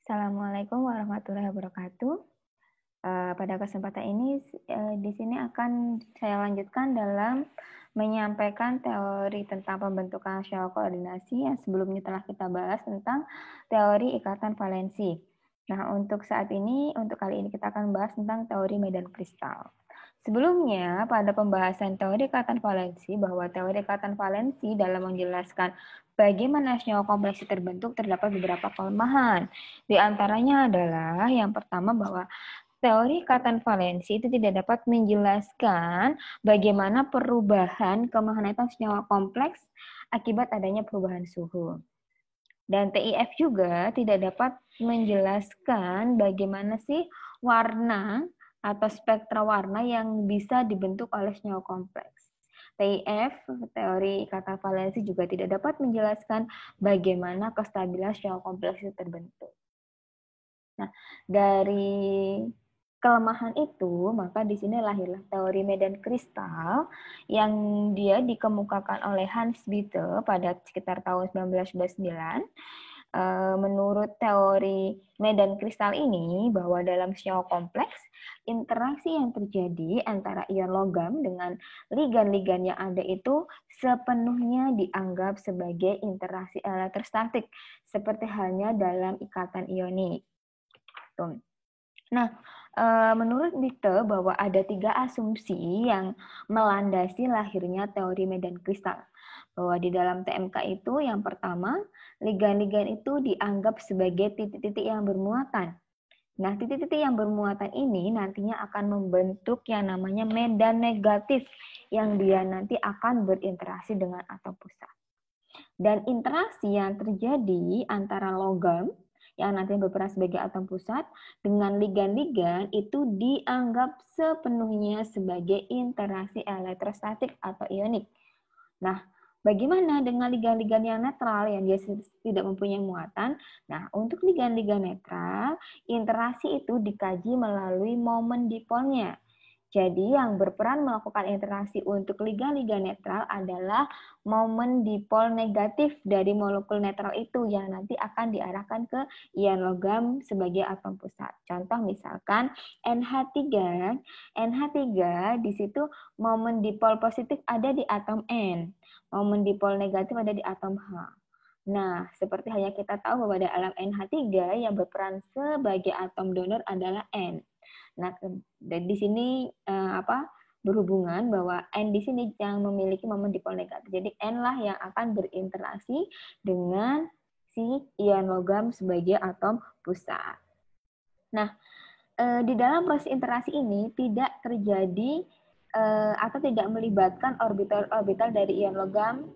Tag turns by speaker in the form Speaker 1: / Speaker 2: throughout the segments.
Speaker 1: Assalamualaikum warahmatullahi wabarakatuh. Pada kesempatan ini di sini akan saya lanjutkan dalam menyampaikan teori tentang pembentukan sel koordinasi yang sebelumnya telah kita bahas tentang teori ikatan valensi. Nah, untuk kali ini kita akan bahas tentang teori medan kristal. Sebelumnya, pada pembahasan teori ikatan valensi, bahwa teori ikatan valensi dalam menjelaskan bagaimana senyawa kompleks terbentuk terdapat beberapa kelemahan. Di antaranya adalah yang pertama bahwa teori ikatan valensi itu tidak dapat menjelaskan bagaimana perubahan kemagnetan senyawa kompleks akibat adanya perubahan suhu. Dan TIF juga tidak dapat menjelaskan bagaimana sih warna atau spektra warna yang bisa dibentuk oleh senyawa kompleks. TIF, teori ikatan valensi, juga tidak dapat menjelaskan bagaimana kestabilan senyawa kompleks itu terbentuk. Nah, dari kelemahan itu, maka di sini lahirlah teori medan kristal yang dia dikemukakan oleh Hans Bethe pada sekitar tahun 1929. Menurut teori medan kristal ini, bahwa dalam senyawa kompleks, interaksi yang terjadi antara ion logam dengan ligan-ligan yang ada itu sepenuhnya dianggap sebagai interaksi elektrostatik, seperti halnya dalam ikatan ionik. Nah, menurut Bethe bahwa ada 3 asumsi yang melandasi lahirnya teori medan kristal. Bahwa di dalam TMK itu yang pertama, ligan-ligan itu dianggap sebagai titik-titik yang bermuatan. Nah, titik-titik yang bermuatan ini nantinya akan membentuk yang namanya medan negatif yang dia nanti akan berinteraksi dengan atom pusat. Dan interaksi yang terjadi antara logam yang nantinya berperan sebagai atom pusat dengan ligan-ligan itu dianggap sepenuhnya sebagai interaksi elektrostatik atau ionik. Nah, bagaimana dengan ligan-ligan yang netral yang dia tidak mempunyai muatan? Nah, untuk ligan-ligan netral, interaksi itu dikaji melalui momen dipolnya. Jadi yang berperan melakukan interaksi untuk ligan-ligan netral adalah momen dipol negatif dari molekul netral itu yang nanti akan diarahkan ke ion logam sebagai atom pusat. Contoh misalkan NH3, di situ momen dipol positif ada di atom N, momen dipol negatif ada di atom H. Nah, seperti hanya kita tahu bahwa pada alam NH3 yang berperan sebagai atom donor adalah N. Nah, di sini berhubungan bahwa N di sini yang memiliki momen dipol negatif. Jadi N lah yang akan berinteraksi dengan si ion logam sebagai atom pusat. Nah, di dalam proses interaksi ini tidak terjadi atau tidak melibatkan orbital-orbital dari ion logam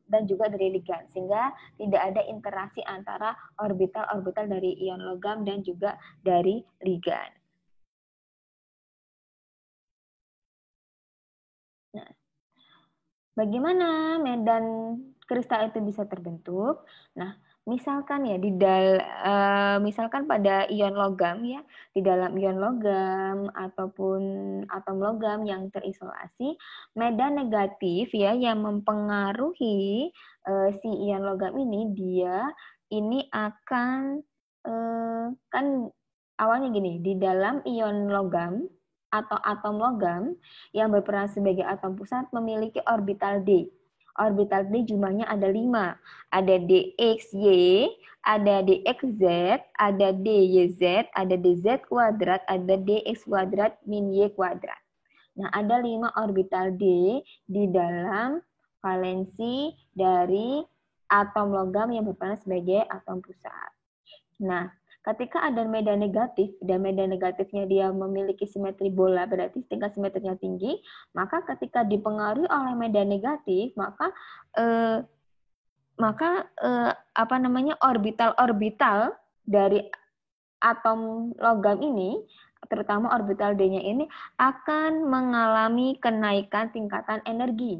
Speaker 1: dan juga dari ligan, sehingga tidak ada interaksi antara orbital-orbital dari ion logam dan juga dari ligan. Nah, bagaimana medan kristal itu bisa terbentuk? Nah, misalkan ya misalkan pada ion logam ya, di dalam ion logam ataupun atom logam yang terisolasi, medan negatif ya yang mempengaruhi si ion logam ini, dia ini akan kan awalnya gini, di dalam ion logam atau atom logam yang berperan sebagai atom pusat memiliki orbital D. Orbital D jumlahnya ada 5. Ada DXY, ada DXZ, ada DYZ, ada DZ kuadrat, ada DX kuadrat min Y kuadrat. Nah, ada 5 orbital D di dalam valensi dari atom logam yang berperan sebagai atom pusat. Nah, ketika ada medan negatif, dan medan negatifnya dia memiliki simetri bola, berarti tingkat simetrinya tinggi, maka ketika dipengaruhi oleh medan negatif, maka orbital-orbital dari atom logam ini, terutama orbital D-nya ini, akan mengalami kenaikan tingkatan energi.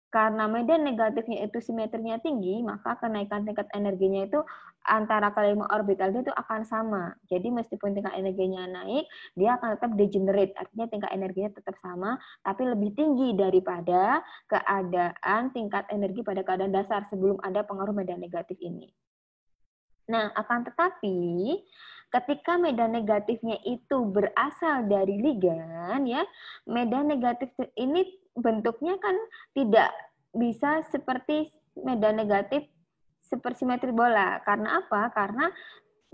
Speaker 1: Karena medan negatifnya itu simetrinya tinggi, maka kenaikan tingkat energinya itu antara kelima orbital itu akan sama. Jadi meskipun tingkat energinya naik, dia akan tetap degenerate. Artinya tingkat energinya tetap sama, tapi lebih tinggi daripada keadaan tingkat energi pada keadaan dasar sebelum ada pengaruh medan negatif ini. Nah, akan tetapi ketika medan negatifnya itu berasal dari ligan, ya, medan negatif ini bentuknya kan tidak bisa seperti medan negatif supersimetri bola. Karena apa? Karena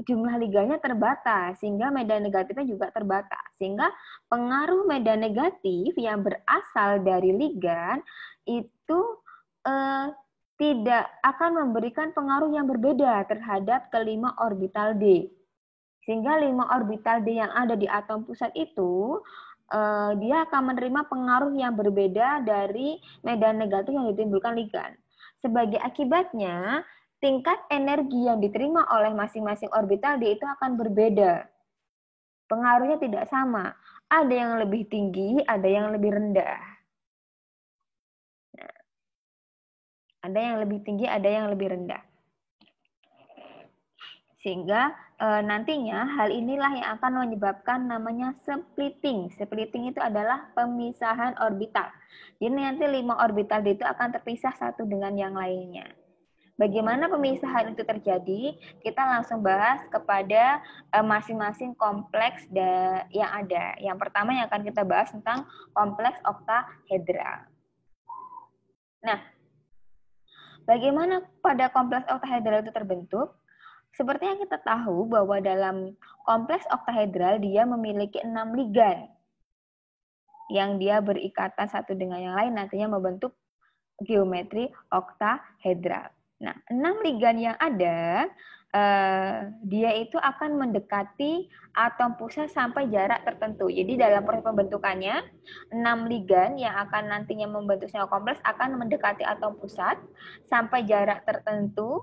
Speaker 1: jumlah ligannya terbatas, sehingga medan negatifnya juga terbatas. Sehingga pengaruh medan negatif yang berasal dari ligan itu eh, tidak akan memberikan pengaruh yang berbeda terhadap kelima orbital D. Sehingga 5 orbital D yang ada di atom pusat itu, dia akan menerima pengaruh yang berbeda dari medan negatif yang ditimbulkan ligan. Sebagai akibatnya, tingkat energi yang diterima oleh masing-masing orbital D itu akan berbeda. Pengaruhnya tidak sama. Ada yang lebih tinggi, ada yang lebih rendah. Nah, ada yang lebih tinggi, ada yang lebih rendah. Sehingga nantinya hal inilah yang akan menyebabkan namanya splitting. Splitting itu adalah pemisahan orbital. Jadi nanti 5 orbital itu akan terpisah satu dengan yang lainnya. Bagaimana pemisahan itu terjadi? Kita langsung bahas kepada masing-masing kompleks yang ada. Yang pertama yang akan kita bahas tentang kompleks oktahedral. Nah, bagaimana pada kompleks oktahedral itu terbentuk? Seperti yang kita tahu bahwa dalam kompleks oktahedral dia memiliki 6 ligan yang dia berikatan satu dengan yang lain nantinya membentuk geometri oktahedral. Nah, 6 ligan yang ada dia itu akan mendekati atom pusat sampai jarak tertentu. Jadi dalam proses pembentukannya 6 ligan yang akan nantinya membentuk senyawa kompleks akan mendekati atom pusat sampai jarak tertentu.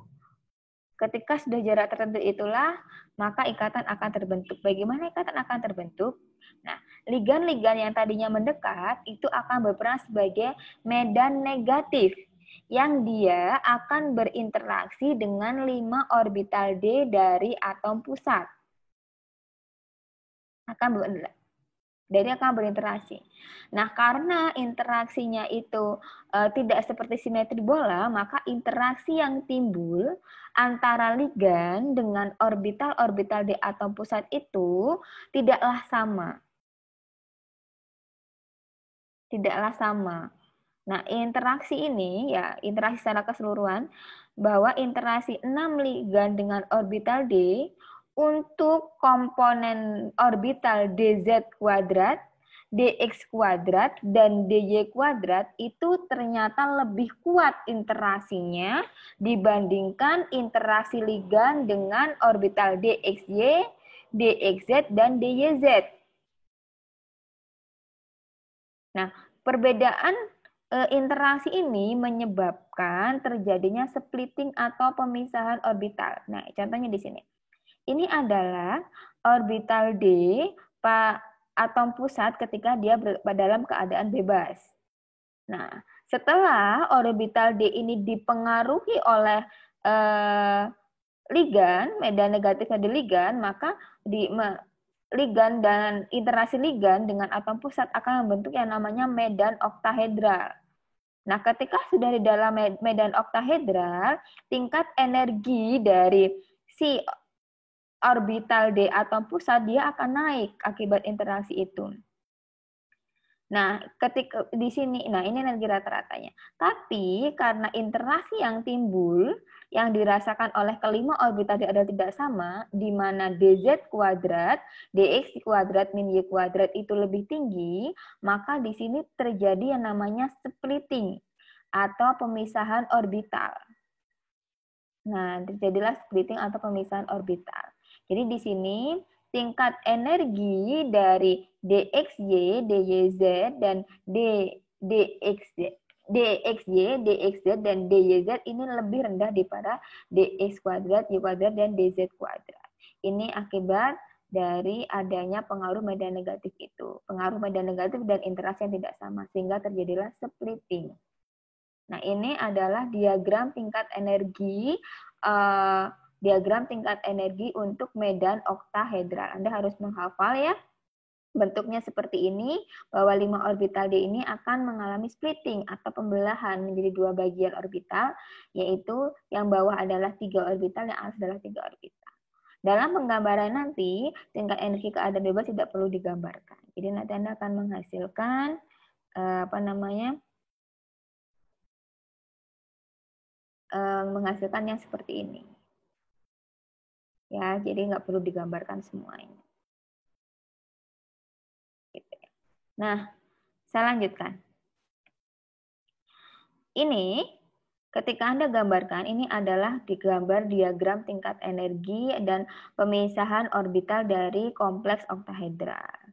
Speaker 1: Ketika sudah jarak tertentu itulah, maka ikatan akan terbentuk. Bagaimana ikatan akan terbentuk? Nah, ligan-ligan yang tadinya mendekat itu akan berperan sebagai medan negatif yang dia akan berinteraksi dengan 5 orbital D dari atom pusat. Akan berinteraksi. Nah, karena interaksinya itu tidak seperti simetri bola, maka interaksi yang timbul antara ligan dengan orbital-orbital di atom pusat itu tidaklah sama. Tidaklah sama. Nah, interaksi ini, ya interaksi secara keseluruhan, bahwa interaksi 6 ligan dengan orbital D untuk komponen orbital dz kuadrat, dx kuadrat, dan dy kuadrat itu ternyata lebih kuat interaksinya dibandingkan interaksi ligan dengan orbital dxy, dxz, dan dyz. Nah, perbedaan interaksi ini menyebabkan terjadinya splitting atau pemisahan orbital. Nah, contohnya di sini. Ini adalah orbital D atom pusat ketika dia dalam keadaan bebas. Nah, setelah orbital D ini dipengaruhi oleh ligan, medan negatifnya di ligan, maka ligan dan interaksi ligan dengan atom pusat akan membentuk yang namanya medan oktahedral. Nah, ketika sudah di dalam medan oktahedral, tingkat energi dari si orbital D atom pusat dia akan naik akibat interaksi itu. Nah, ketika di sini, nah ini energi rata-ratanya. Tapi karena interaksi yang timbul, yang dirasakan oleh kelima orbital D adalah tidak sama, di mana dz kuadrat, dx kuadrat min y kuadrat itu lebih tinggi, maka di sini terjadi yang namanya splitting atau pemisahan orbital. Nah, terjadilah splitting atau pemisahan orbital. Jadi di sini tingkat energi dari dxy, dyz, dan dxy, dxz, dan dyz ini lebih rendah daripada dx kuadrat, y kuadrat, dan dz kuadrat. Ini akibat dari adanya pengaruh medan negatif itu. Pengaruh medan negatif dan interaksi yang tidak sama, sehingga terjadilah splitting. Nah, ini adalah diagram tingkat energi untuk medan oktahedral. Anda harus menghafal ya. bentuknya seperti ini, bahwa 5 orbital D ini akan mengalami splitting atau pembelahan menjadi 2 bagian orbital, yaitu yang bawah adalah 3 orbital, yang atas adalah 3 orbital. Dalam penggambaran nanti, tingkat energi keadaan bebas tidak perlu digambarkan. Jadi nanti Anda akan menghasilkan menghasilkan yang seperti ini. Ya, jadi nggak perlu digambarkan semuanya. Nah, saya lanjutkan. Ini ketika Anda gambarkan, ini adalah digambar diagram tingkat energi dan pemisahan orbital dari kompleks oktahedral.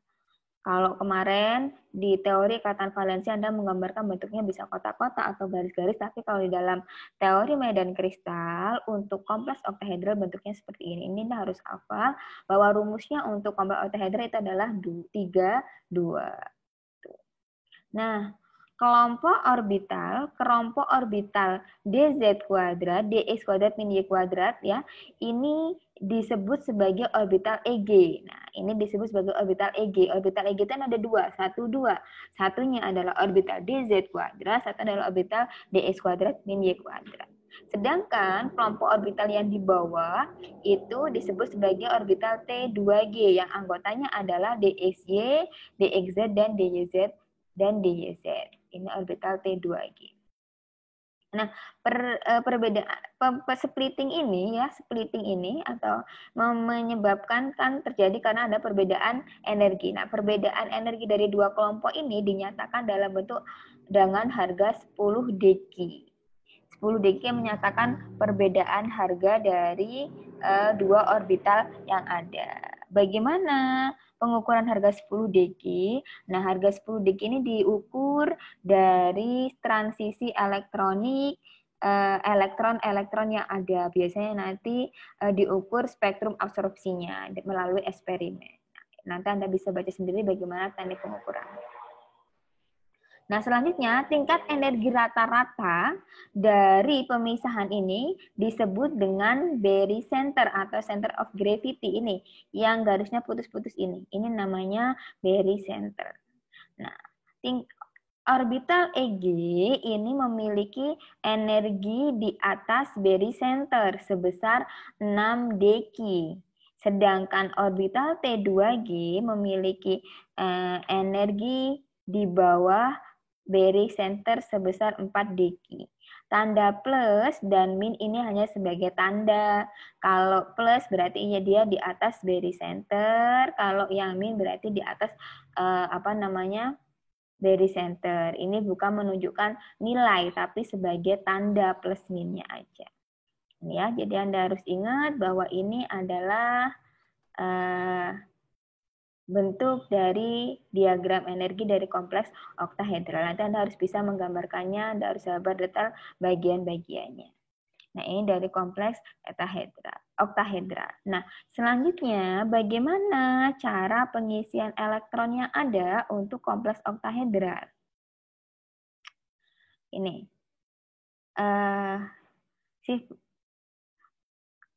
Speaker 1: Kalau kemarin di teori ikatan valensi Anda menggambarkan bentuknya bisa kotak-kotak atau garis-garis, tapi kalau di dalam teori medan kristal untuk kompleks oktahedral bentuknya seperti ini. Ini Anda harus hafal bahwa rumusnya untuk kompleks oktahedral itu adalah 3, 2. Nah, kelompok orbital dz kuadrat, dx kuadrat min y kuadrat ya, ini disebut sebagai orbital EG. Nah, ini disebut sebagai orbital EG. Orbital EG itu ada 2, 1, 2. Satunya adalah orbital dz kuadrat, satu adalah orbital dx kuadrat min y kuadrat. Sedangkan kelompok orbital yang di bawah itu disebut sebagai orbital T2G yang anggotanya adalah dxy, dxz, dan dyz dan dyz. Ini orbital T2G. Nah, perbedaan splitting ini atau menyebabkan kan terjadi karena ada perbedaan energi. Nah, perbedaan energi dari dua kelompok ini dinyatakan dalam bentuk dengan harga 10 deki. 10 deki yang menyatakan perbedaan harga dari dua orbital yang ada. Bagaimana pengukuran harga 10 deki? Nah, harga 10 deki ini diukur dari transisi elektronik elektron-elektron yang ada. Biasanya nanti diukur spektrum absorpsinya melalui eksperimen. Nanti Anda bisa baca sendiri bagaimana teknik pengukuran. Nah, selanjutnya tingkat energi rata-rata dari pemisahan ini disebut dengan barycenter atau center of gravity ini, yang garisnya putus-putus ini. Ini namanya barycenter. Nah, orbital EG ini memiliki energi di atas barycenter sebesar 6 deki. Sedangkan orbital T2G memiliki energi di bawah barycenter sebesar 4 deki. Tanda plus dan min ini hanya sebagai tanda. Kalau plus berarti dia di atas barycenter, kalau yang min berarti di atas barycenter. Ini bukan menunjukkan nilai, tapi sebagai tanda plus minnya aja. Ya, jadi Anda harus ingat bahwa ini adalah bentuk dari diagram energi dari kompleks oktahedral. Nanti Anda harus bisa menggambarkannya, Anda harus sabar detail bagian-bagiannya. Nah, ini dari kompleks oktahedral. Nah, selanjutnya bagaimana cara pengisian elektron yang ada untuk kompleks oktahedral? Ini.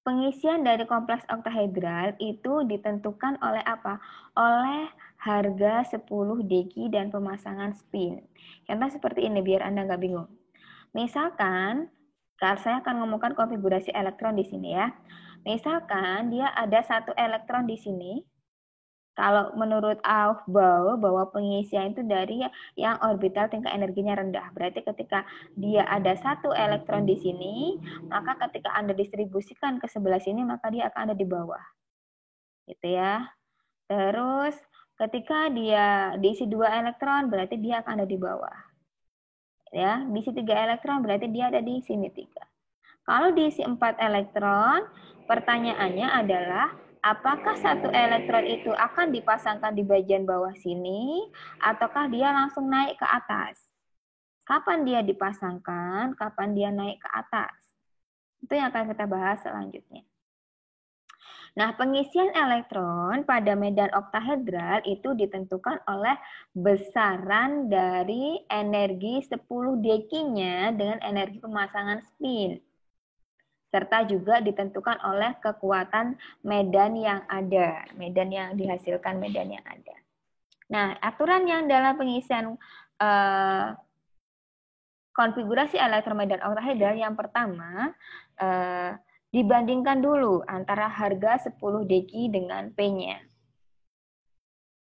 Speaker 1: Pengisian dari kompleks oktahedral itu ditentukan oleh apa? Oleh harga 10 deki dan pemasangan spin. Contoh seperti ini biar Anda nggak bingung. Misalkan, saya akan ngomongkan konfigurasi elektron di sini ya. Misalkan dia ada satu elektron di sini. Kalau menurut Aufbau bahwa pengisian itu dari yang orbital tingkat energinya rendah. Berarti ketika dia ada satu elektron di sini, maka ketika Anda distribusikan ke sebelah sini, maka dia akan ada di bawah. Gitu ya. Terus ketika dia diisi 2 elektron, berarti dia akan ada di bawah. Ya, diisi 3 elektron, berarti dia ada di sini 3. Kalau diisi 4 elektron, pertanyaannya adalah apakah satu elektron itu akan dipasangkan di bagian bawah sini, ataukah dia langsung naik ke atas? Kapan dia dipasangkan, kapan dia naik ke atas? Itu yang akan kita bahas selanjutnya. Nah, pengisian elektron pada medan oktahedral itu ditentukan oleh besaran dari energi 10 dekinya dengan energi pemasangan spin, serta juga ditentukan oleh kekuatan medan yang ada, medan yang dihasilkan medan yang ada. Nah, aturan yang dalam pengisian konfigurasi elektromedan oktahedral yang pertama, dibandingkan dulu antara harga 10 deki dengan P-nya.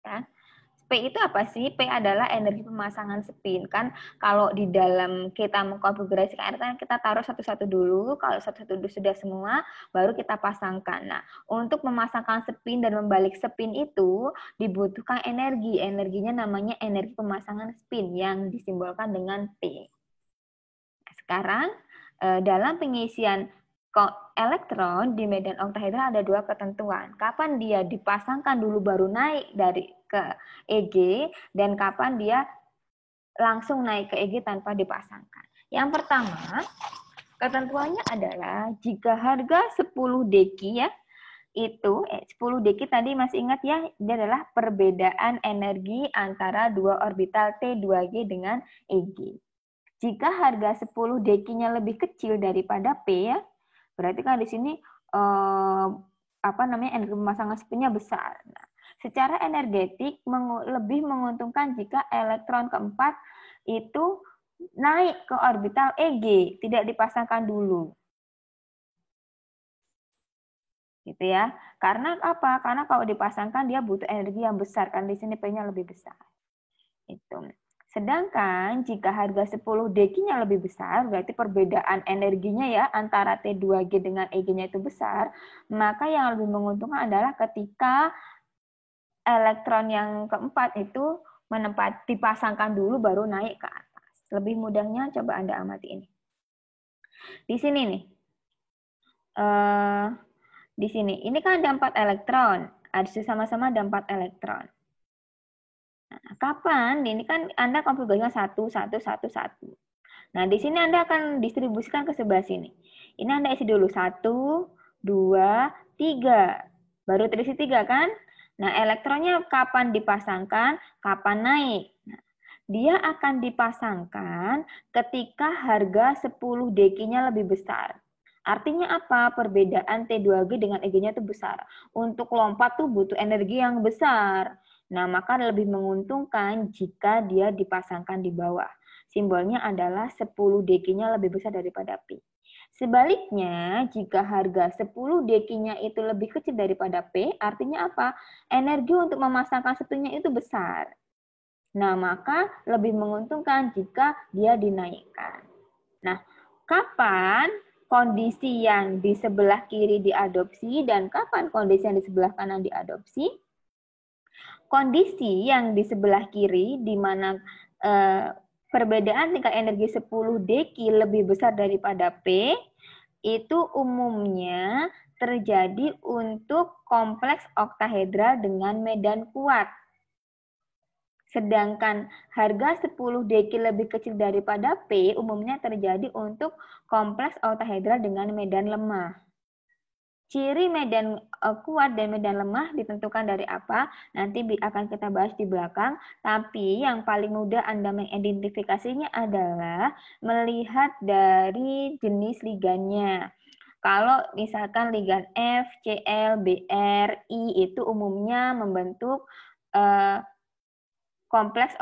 Speaker 1: Ya. P itu apa sih? P adalah energi pemasangan spin. Kan kalau di dalam kita mengkonfigurasikan elektromedan, kita taruh satu-satu dulu. Kalau satu-satu sudah semua, baru kita pasangkan. Nah, untuk memasangkan spin dan membalik spin itu dibutuhkan energi. Energinya namanya energi pemasangan spin yang disimbolkan dengan P. Sekarang, dalam pengisian elektron di medan oktahedral ada dua ketentuan. Kapan dia dipasangkan dulu baru naik dari ke EG, dan kapan dia langsung naik ke EG tanpa dipasangkan. Yang pertama, ketentuannya adalah jika harga 10 deki ya, itu 10 deki tadi masih ingat ya, ini adalah perbedaan energi antara dua orbital T2G dengan EG. Jika harga 10 dekinya lebih kecil daripada P ya, berarti kan di sini energi pemasangan spinnya besar. Nah, secara energetik lebih menguntungkan jika elektron keempat itu naik ke orbital EG, tidak dipasangkan dulu. Gitu ya. Karena apa? Karena kalau dipasangkan dia butuh energi yang besar, kan di sini P-nya lebih besar. Itu. Sedangkan jika harga 10 dekinya lebih besar, berarti perbedaan energinya ya antara T2G dengan EG-nya itu besar, maka yang lebih menguntungkan adalah ketika elektron yang keempat itu dipasangkan dulu baru naik ke atas. Lebih mudahnya coba Anda amati ini. Di sini nih. Di sini, ini kan ada 4 elektron. Ada sama-sama ada 4 elektron. Nah, kapan? Ini kan Anda konfigurasinya 1, 1, 1, 1. Nah, di sini Anda akan distribusikan ke sebelah sini. Ini Anda isi dulu 1, 2, 3. Baru terisi 3 kan? Nah, elektronnya kapan dipasangkan, kapan naik. Nah, dia akan dipasangkan ketika harga 10 dekinya lebih besar. Artinya apa? Perbedaan T2G dengan EG-nya itu besar. Untuk lompat tuh butuh energi yang besar. Nah, maka lebih menguntungkan jika dia dipasangkan di bawah. Simbolnya adalah 10 dekinya lebih besar daripada P. Sebaliknya, jika harga 10 dekinya itu lebih kecil daripada P, artinya apa? Energi untuk memasangkan spinnya itu besar. Nah, maka lebih menguntungkan jika dia dinaikkan. Nah, kapan kondisi yang di sebelah kiri diadopsi dan kapan kondisi yang di sebelah kanan diadopsi? Kondisi yang di sebelah kiri di mana perbedaan tingkat energi 10 deki lebih besar daripada P itu umumnya terjadi untuk kompleks oktahedral dengan medan kuat. Sedangkan harga 10 deki lebih kecil daripada P umumnya terjadi untuk kompleks oktahedral dengan medan lemah. Ciri medan kuat dan medan lemah ditentukan dari apa? Nanti akan kita bahas di belakang. Tapi yang paling mudah Anda mengidentifikasinya adalah melihat dari jenis ligannya. Kalau misalkan ligan F, Cl, Br, I itu umumnya membentuk kompleks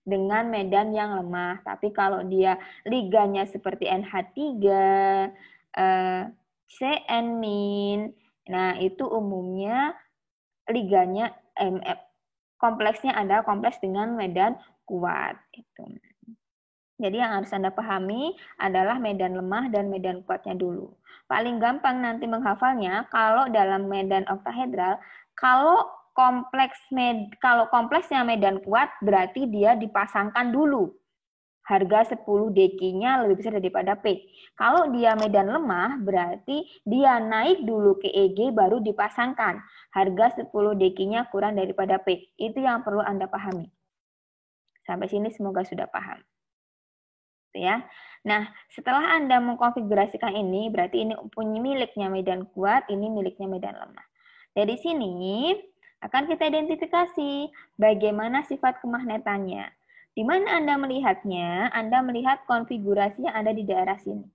Speaker 1: dengan medan yang lemah. Tapi kalau dia ligannya seperti NH3, Cn-, nah itu umumnya ligannya kompleksnya ada kompleks dengan medan kuat. Itu. Jadi yang harus Anda pahami adalah medan lemah dan medan kuatnya dulu. Paling gampang nanti menghafalnya kalau dalam medan oktahedral, kalau kompleksnya medan kuat berarti dia dipasangkan dulu. Harga 10 dekinya lebih besar daripada P. Kalau dia medan lemah, berarti dia naik dulu ke EG baru dipasangkan. Harga 10 dekinya kurang daripada P. Itu yang perlu Anda pahami. Sampai sini semoga sudah paham. Ya. Nah, setelah Anda mengkonfigurasikan ini, berarti ini punya miliknya medan kuat, ini miliknya medan lemah. Dari sini akan kita identifikasi bagaimana sifat kemagnetannya. Di mana Anda melihatnya? Anda melihat konfigurasi yang ada di daerah sini.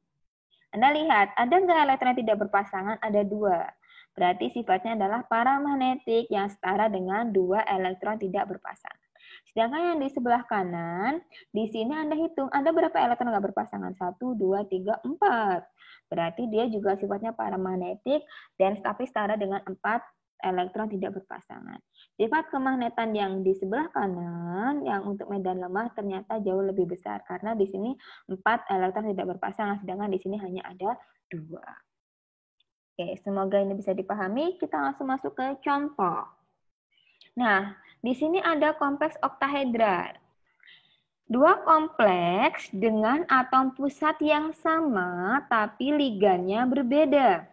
Speaker 1: Anda lihat, ada nggak elektron yang tidak berpasangan? Ada 2. Berarti sifatnya adalah paramagnetik yang setara dengan 2 elektron tidak berpasangan. Sedangkan yang di sebelah kanan, di sini Anda hitung ada berapa elektron nggak berpasangan? 1, 2, 3, 4. Berarti dia juga sifatnya paramagnetik dan tapi setara dengan 4 elektron tidak berpasangan. Sifat kemagnetan yang di sebelah kanan yang untuk medan lemah ternyata jauh lebih besar karena di sini 4 elektron tidak berpasangan sedangkan di sini hanya ada 2. Oke, semoga ini bisa dipahami. Kita langsung masuk ke contoh. Nah, di sini ada kompleks oktahedral. Dua kompleks dengan atom pusat yang sama tapi ligannya berbeda.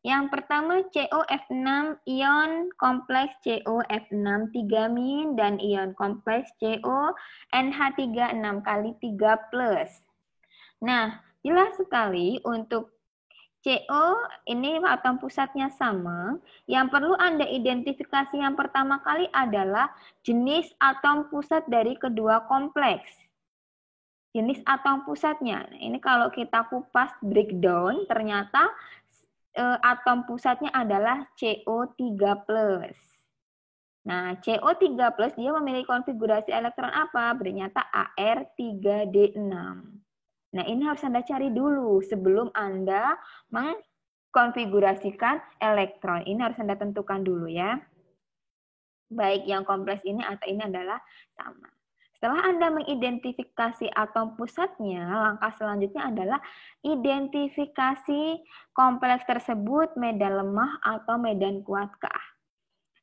Speaker 1: Yang pertama COF6 ion kompleks COF6 3- dan ion kompleks CONH3 6 kali 3+. Nah, jelas sekali untuk CO ini atom pusatnya sama. Yang perlu Anda identifikasi yang pertama kali adalah jenis atom pusat dari kedua kompleks. Jenis atom pusatnya. Nah, ini kalau kita kupas breakdown ternyata atom pusatnya adalah CO3+. Nah, CO3+ dia memiliki konfigurasi elektron apa? Ternyata Ar3D6. Nah, ini harus Anda cari dulu sebelum Anda mengkonfigurasikan elektron. Ini harus Anda tentukan dulu ya. Baik yang kompleks ini atau ini adalah sama. Setelah Anda mengidentifikasi atom pusatnya, langkah selanjutnya adalah identifikasi kompleks tersebut medan lemah atau medan kuatkah.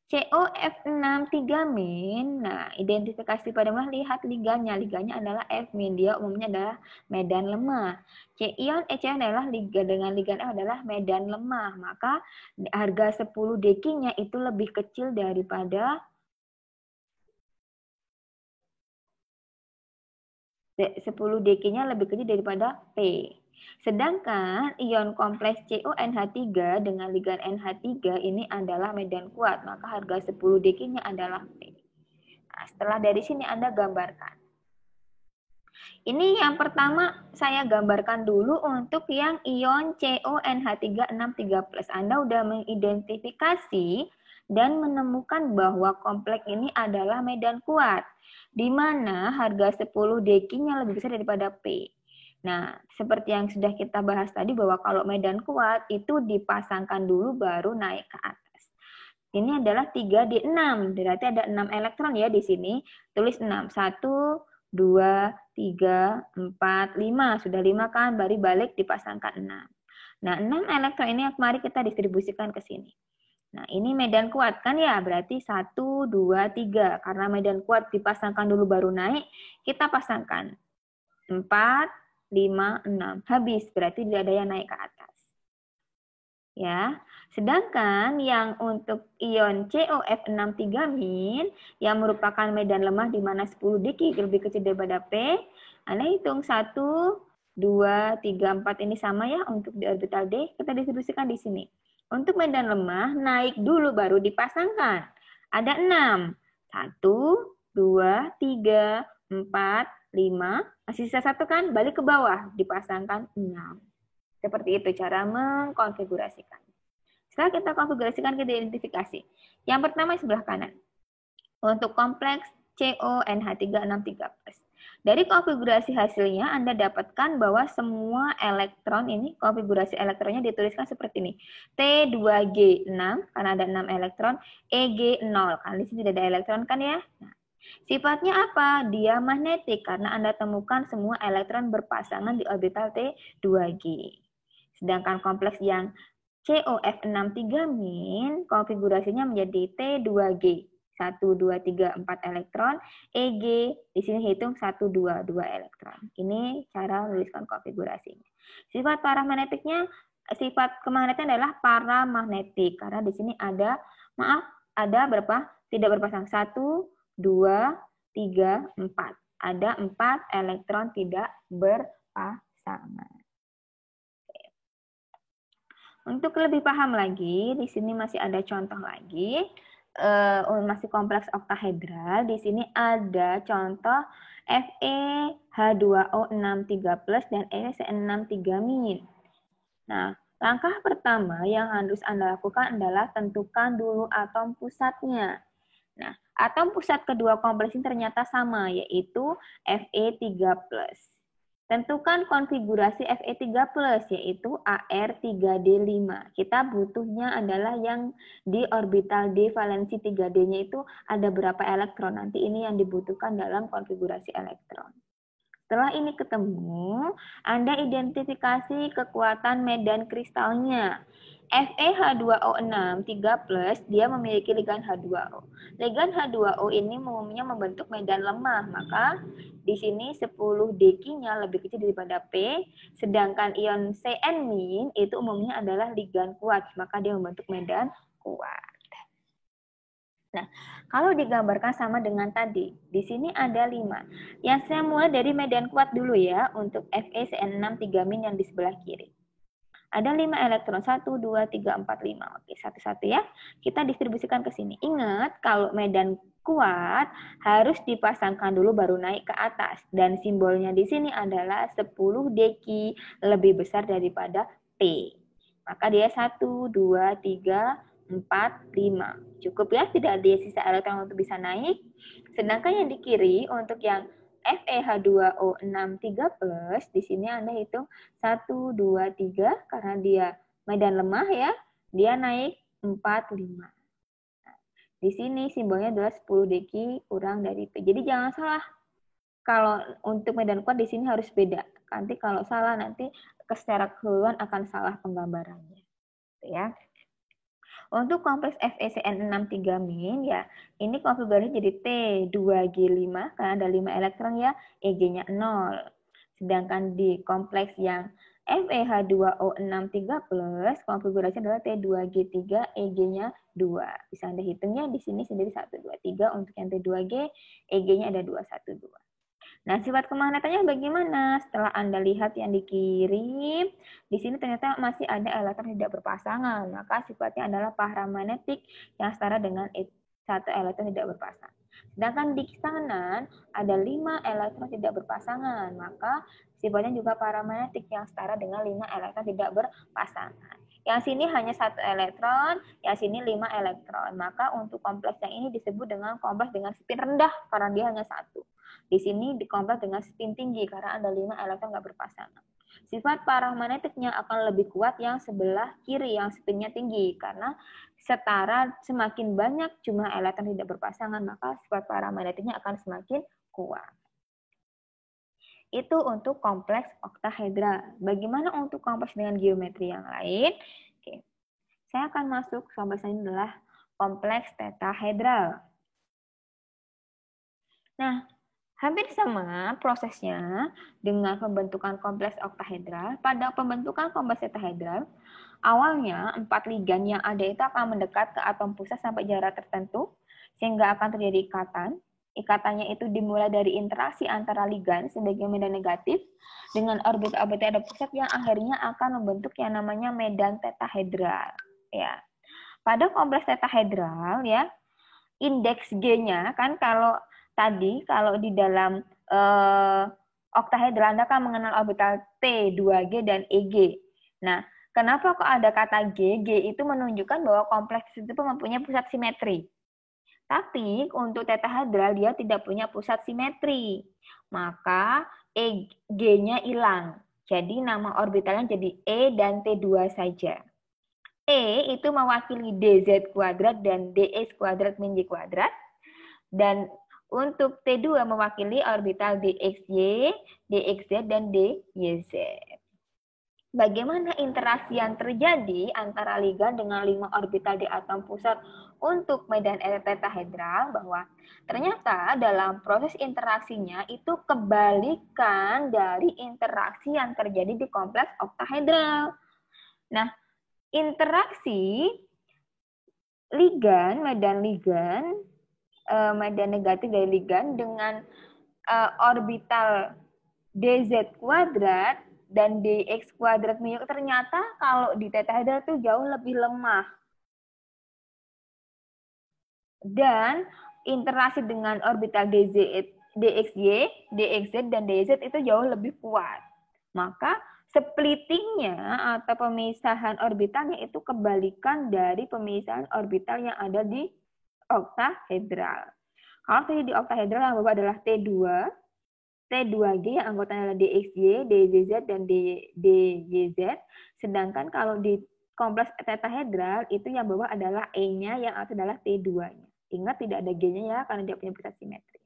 Speaker 1: COF6 3-. Nah, identifikasi pada lemah lihat ligannya. Ligannya adalah F-. Dia umumnya adalah medan lemah. C-ion EC adalah dengan ligan F adalah medan lemah. Maka harga 10 dekinya itu lebih kecil daripada 10 dekinya lebih kecil daripada P. Sedangkan ion kompleks CONH3 dengan ligan NH3 ini adalah medan kuat, maka harga 10 dekinya adalah P. Nah, setelah dari sini Anda gambarkan. Ini yang pertama saya gambarkan dulu untuk yang ion CONH3 6 3+. Anda sudah mengidentifikasi dan menemukan bahwa kompleks ini adalah medan kuat, di mana harga 10 dekinya lebih besar daripada P. Nah, seperti yang sudah kita bahas tadi bahwa kalau medan kuat itu dipasangkan dulu baru naik ke atas. Ini adalah 3D6, berarti ada 6 elektron ya di sini. Tulis 6, 1, 2, 3, 4, 5. Sudah 5 kan, baru balik dipasangkan 6. Nah, 6 elektron ini mari kita distribusikan ke sini. Nah, ini medan kuat kan ya, berarti 1, 2, 3. Karena medan kuat dipasangkan dulu baru naik, kita pasangkan 4, 5, 6. Habis, berarti tidak ada yang naik ke atas. Ya, sedangkan yang untuk ion COF6 3- yang merupakan medan lemah di mana 10 deki lebih kecil daripada P, Anda hitung 1, 2, 3, 4 ini sama ya untuk di orbital D, kita distribusikan di sini. Untuk medan lemah, naik dulu baru dipasangkan. Ada 6. 1, 2, 3, 4, 5. Masih sisa 1 kan? Balik ke bawah. Dipasangkan 6. Seperti itu cara mengkonfigurasikan. Setelah kita konfigurasikan, kita identifikasi. Yang pertama sebelah kanan. Untuk kompleks CONH3 6 3+. Dari konfigurasi hasilnya, Anda dapatkan bahwa semua elektron ini, konfigurasi elektronnya dituliskan seperti ini. T2G6, karena ada 6 elektron, EG0, karena di sini tidak ada elektron kan ya. Nah, sifatnya apa? Dia magnetik, karena Anda temukan semua elektron berpasangan di orbital T2G. Sedangkan kompleks yang COF6 3-, konfigurasinya menjadi T2G. 1, 2, 3, 4 elektron. EG, di sini hitung 1, 2, 2 elektron. Ini cara menuliskan konfigurasinya. Sifat paramagnetiknya, sifat kemagnetan adalah paramagnetik. Karena di sini ada, ada berapa? Tidak berpasang. 1, 2, 3, 4. Ada 4 elektron tidak berpasangan. Untuk lebih paham lagi, di sini masih ada contoh lagi. Masih kompleks oktahedral. Di sini ada contoh FeH2O6 3+ dan EC6 3-. Nah, Langkah pertama yang harus Anda lakukan adalah tentukan dulu atom pusatnya. Nah, atom pusat kedua kompleks ini ternyata sama, yaitu Fe3+. Tentukan konfigurasi Fe3+, yaitu Ar3D5. Kita butuhnya adalah yang di orbital D valensi 3D-nya itu ada berapa elektron. Nanti ini yang dibutuhkan dalam konfigurasi elektron. Setelah ini ketemu, Anda identifikasi kekuatan medan kristalnya. FeH2O6 3+, dia memiliki ligan H2O. Ligan H2O ini umumnya membentuk medan lemah, maka di sini 10 deki-nya lebih kecil daripada P, sedangkan ion Cn- itu umumnya adalah ligan kuat, maka dia membentuk medan kuat. Nah, kalau digambarkan sama dengan tadi, di sini ada 5. Yang saya mulai dari medan kuat dulu ya, untuk FeCN6 3- yang di sebelah kiri. Ada 5 elektron, 1, 2, 3, 4, 5. Oke, satu-satu ya. Kita distribusikan ke sini. Ingat, kalau medan kuat harus dipasangkan dulu baru naik ke atas. Dan simbolnya di sini adalah 10 deki lebih besar daripada P. Maka dia 1, 2, 3, 4, 5. Cukup ya, tidak ada sisa elektron untuk bisa naik. Sedangkan yang di kiri, untuk yang FeH2O6 3+, di sini Anda hitung 1, 2, 3, karena dia medan lemah ya, dia naik 4, 5. Nah, di sini simbolnya adalah 10 deki kurang dari P. Jadi jangan salah. Kalau untuk medan kuat di sini harus beda. Nanti kalau salah nanti secara keseluruhan akan salah penggambarannya. Ya. Untuk kompleks FeCN6 3- ya, ini konfigurasinya jadi T2G5 karena ada 5 elektron ya, Eg-nya 0. Sedangkan di kompleks yang FeH2O6 3+, konfigurasinya adalah T2G3, Eg-nya 2. Bisa Anda hitungnya di sini sendiri 1, 2, 3. Untuk yang T2G, Eg-nya ada 2, 1, 2. Nah, sifat kemagnetannya bagaimana? Setelah Anda lihat yang dikirim, di sini ternyata masih ada elektron tidak berpasangan. Maka sifatnya adalah paramagnetik yang setara dengan satu elektron tidak berpasangan. Sedangkan di kanan ada 5 elektron tidak berpasangan. Maka sifatnya juga paramagnetik yang setara dengan 5 elektron tidak berpasangan. Yang sini hanya 1 elektron, yang sini 5 elektron. Maka untuk kompleks yang ini disebut dengan kompleks dengan spin rendah karena dia hanya 1. Di sini dikompleks dengan spin tinggi karena ada 5 elektron nggak berpasangan. Sifat paramagnetiknya akan lebih kuat yang sebelah kiri yang spinnya tinggi karena setara semakin banyak jumlah elektron tidak berpasangan maka sifat paramagnetiknya akan semakin kuat. Itu untuk kompleks oktahedra. Bagaimana untuk kompleks dengan geometri yang lain? Oke. Saya akan masuk kompleks ini adalah kompleks tetahedral. Nah, hampir sama prosesnya dengan pembentukan kompleks oktahedral. Pada pembentukan kompleks tetahedral, awalnya 4 ligan yang ada itu akan mendekat ke atom pusat sampai jarak tertentu, sehingga akan terjadi ikatan. Ikatannya itu dimulai dari interaksi antara ligan sebagai medan negatif dengan orbit-orbit ada pusat yang akhirnya akan membentuk yang namanya medan tetahedral. Ya. Pada kompleks tetahedral, ya, indeks G-nya kan kalau tadi kalau di dalam oktahedral Anda kan mengenal orbital T, 2G, dan EG. Nah, kenapa kok ada kata G? G itu menunjukkan bahwa kompleks itu mempunyai pusat simetri. Tapi untuk tetahedral dia tidak punya pusat simetri. Maka G-nya hilang. Jadi nama orbitalnya jadi E dan T2 saja. E itu mewakili dz kuadrat dan dx kuadrat min y kuadrat. Dan untuk T2 mewakili orbital dxy, dxz, dan dyz. Bagaimana interaksi yang terjadi antara ligan dengan 5 orbital di atom pusat untuk medan tetahedral? Bahwa ternyata dalam proses interaksinya itu kebalikan dari interaksi yang terjadi di kompleks oktahedral. Nah, interaksi ligan, medan negatif dari ligan dengan orbital dz kuadrat dan dx kuadrat mu ternyata kalau di tetahedral itu jauh lebih lemah. Dan interaksi dengan orbital dxy, dxz, dan dz itu jauh lebih kuat. Maka splittingnya atau pemisahan orbitalnya itu kebalikan dari pemisahan orbital yang ada di oktahedral. Kalau tadi di oktahedral yang bawah adalah T2, T2G yang anggotanya adalah DXY, DZZ, dan DYZ. Sedangkan kalau di kompleks tetahedral itu yang bawah adalah E-nya, yang atas adalah T2-nya. Ingat tidak ada G-nya ya, karena dia punya pusat simetri.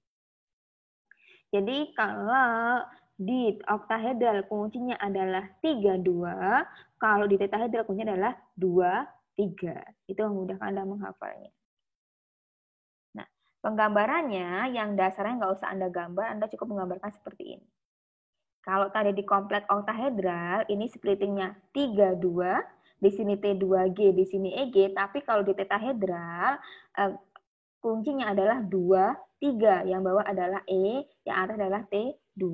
Speaker 1: Jadi kalau di oktahedral kuncinya adalah 32, kalau di tetahedral kuncinya adalah 23. Itu memudahkan Anda menghafalnya. Nah, penggambarannya yang dasarnya nggak usah Anda gambar, Anda cukup menggambarkan seperti ini. Kalau tadi di kompleks oktahedral, ini splittingnya 32, di sini T2G, di sini EG, tapi kalau di tetahedral, kuncinya adalah 2, 3. Yang bawah adalah E, yang atas adalah T2.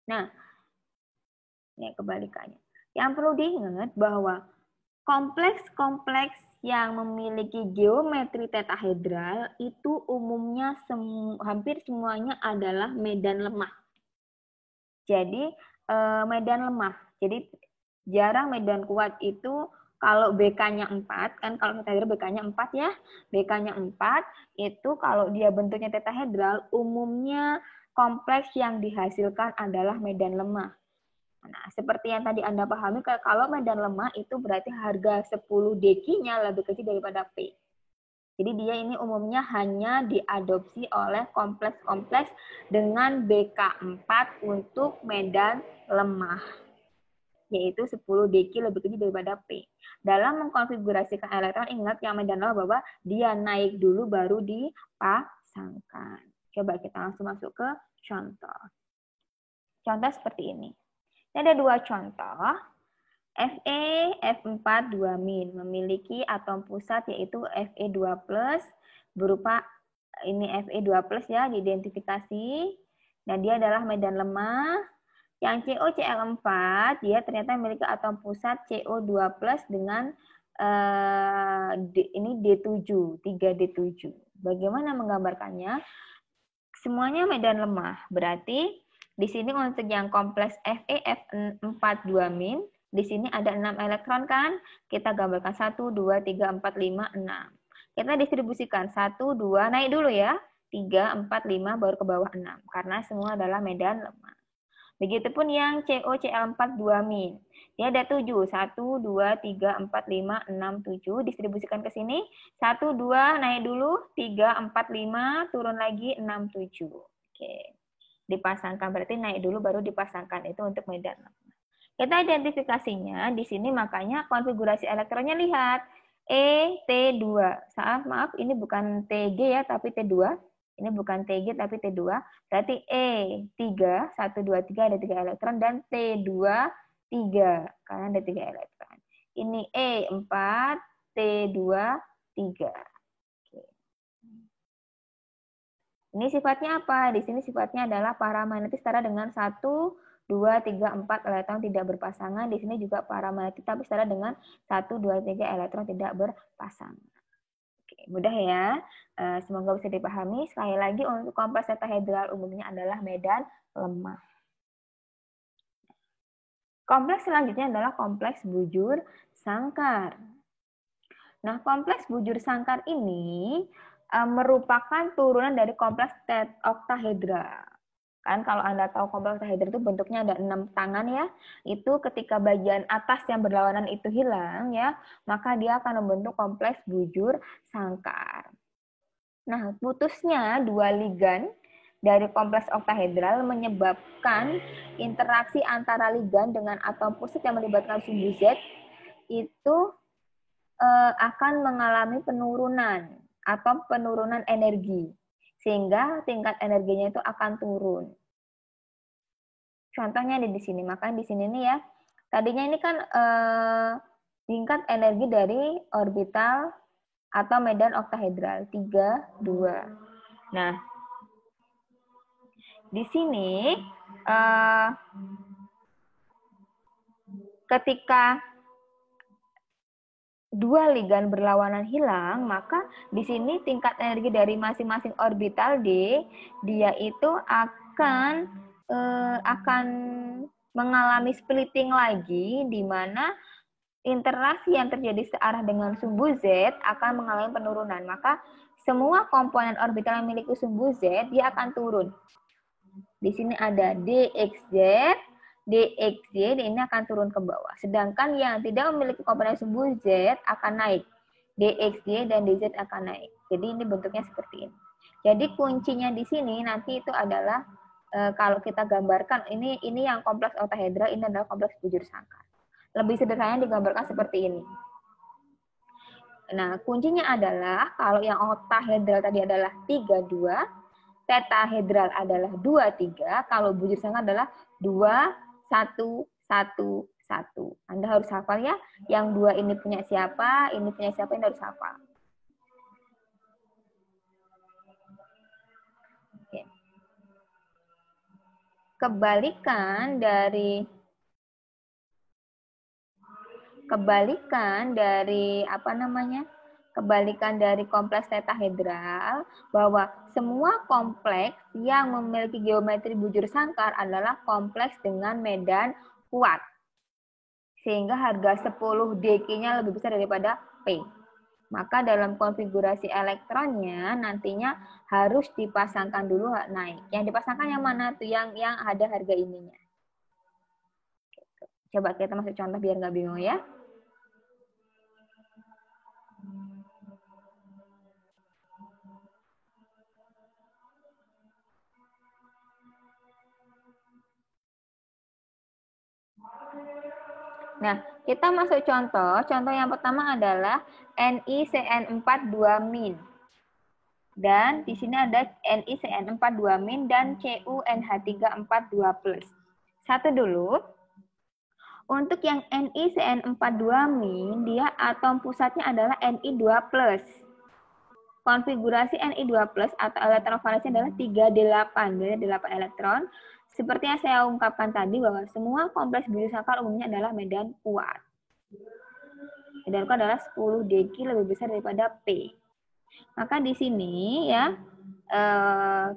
Speaker 1: Nah, ini kebalikannya. Yang perlu diingat bahwa kompleks-kompleks yang memiliki geometri tetahedral itu umumnya hampir semuanya adalah medan lemah. Jadi, medan lemah. Jadi, jarang medan kuat itu kalau BK-nya 4, kan kalau tetahedral BK-nya 4 ya, BK-nya 4, itu kalau dia bentuknya tetahedral, umumnya kompleks yang dihasilkan adalah medan lemah. Nah, seperti yang tadi Anda pahami, kalau medan lemah itu berarti harga 10 dekinya lebih kecil daripada P. Jadi dia ini umumnya hanya diadopsi oleh kompleks-kompleks dengan BK4 untuk medan lemah, yaitu 10 deki lebih kecil daripada P. Dalam mengkonfigurasikan elektron, ingat yang medan lemah bahwa dia naik dulu baru dipasangkan. Coba kita langsung masuk ke contoh. Contoh seperti ini. Ini ada dua contoh. Fe F4 2- memiliki atom pusat yaitu Fe2+, berupa ini Fe2+ ya, diidentifikasi. Dan dia adalah medan lemah. Yang COCl4, dia ternyata memiliki atom pusat CO2+ dengan ini D7, 3D7. Bagaimana menggambarkannya? Semuanya medan lemah. Berarti di sini untuk yang kompleks FeF4 2-, di sini ada 6 elektron kan? Kita gambarkan 1, 2, 3, 4, 5, 6. Kita distribusikan 1, 2, naik dulu ya. 3, 4, 5, baru ke bawah 6. Karena semua adalah medan lemah. Begitupun yang COCl4 2-. Dia ada 7. 1, 2, 3, 4, 5, 6, 7. Distribusikan ke sini. 1, 2, naik dulu. 3, 4, 5, turun lagi 6, 7. Oke. Dipasangkan, berarti naik dulu baru dipasangkan. Itu untuk medan lemah. Kita identifikasinya di sini, makanya konfigurasi elektronnya lihat. T2. Maaf, ini bukan TG ya, tapi T2. Ini bukan TG tapi T2. Berarti E3, 1, 2, 3 ada 3 elektron, dan T2, 3. Karena ada 3 elektron. Ini E4, T2, 3. Oke. Ini sifatnya apa? Di sini sifatnya adalah paramagnetis setara dengan 1, 2, 3, 4 elektron tidak berpasangan. Di sini juga paramagnetis tapi setara dengan 1, 2, 3 elektron tidak berpasangan. Oke, mudah ya. Semoga bisa dipahami. Sekali lagi, untuk kompleks tetahedral umumnya adalah medan lemah. Kompleks selanjutnya adalah kompleks bujur sangkar. Nah, kompleks bujur sangkar ini merupakan turunan dari kompleks oktahedral. Kan kalau Anda tahu kompleks oktahedral itu bentuknya ada 6 tangan ya. Itu ketika bagian atas yang berlawanan itu hilang ya, maka dia akan membentuk kompleks bujur sangkar. Nah, putusnya dua ligan dari kompleks oktahedral menyebabkan interaksi antara ligan dengan atom pusat yang melibatkan sumbu Z itu akan mengalami penurunan atau penurunan energi, sehingga tingkat energinya itu akan turun. Contohnya di sini, makanya di sini nih ya, tadinya ini kan tingkat energi dari orbital atau medan oktahedral 3, 2. Nah, di sini ketika dua ligan berlawanan hilang, maka di sini tingkat energi dari masing-masing orbital D, dia itu akan mengalami splitting lagi, di mana interaksi yang terjadi searah dengan sumbu Z akan mengalami penurunan. Maka semua komponen orbital yang memiliki sumbu Z, dia akan turun. Di sini ada dxz, dxy, ini akan turun ke bawah. Sedangkan yang tidak memiliki komponen sumbu Z akan naik. dxy dan dz akan naik. Jadi ini bentuknya seperti ini. Jadi kuncinya di sini nanti itu adalah kalau kita gambarkan ini yang kompleks oktahedra, ini adalah kompleks bujur sangkar. Lebih sederhana digambarkan seperti ini. Nah, kuncinya adalah kalau yang oktahedral tadi adalah 32, tetahedral adalah 23, kalau bujur sangkar adalah 2 1 1 1. Anda harus hafal ya, yang 2 ini punya siapa, ini punya siapa, ini harus hafal. Oke. Kebalikan dari kompleks tetahedral, bahwa semua kompleks yang memiliki geometri bujur sangkar adalah kompleks dengan medan kuat. Sehingga harga 10 dq-nya lebih besar daripada P. Maka dalam konfigurasi elektronnya nantinya harus dipasangkan dulu naik. Yang dipasangkan yang mana tuh? Yang ada harga ininya. Coba kita masuk contoh biar nggak bingung ya. Nah, kita masuk contoh. Contoh yang pertama adalah NiCN42-. Dan di sini ada NiCN42- dan CuNH342+. Satu dulu. Untuk yang NiCN42-, dia atom pusatnya adalah Ni2+. Konfigurasi Ni2+ atau elektron valensi adalah 38, berarti 8 elektron. Seperti yang saya ungkapkan tadi bahwa semua kompleks bujur sangkar umumnya adalah medan kuat. Medan kuat adalah 10 dq lebih besar daripada P. Maka di sini ya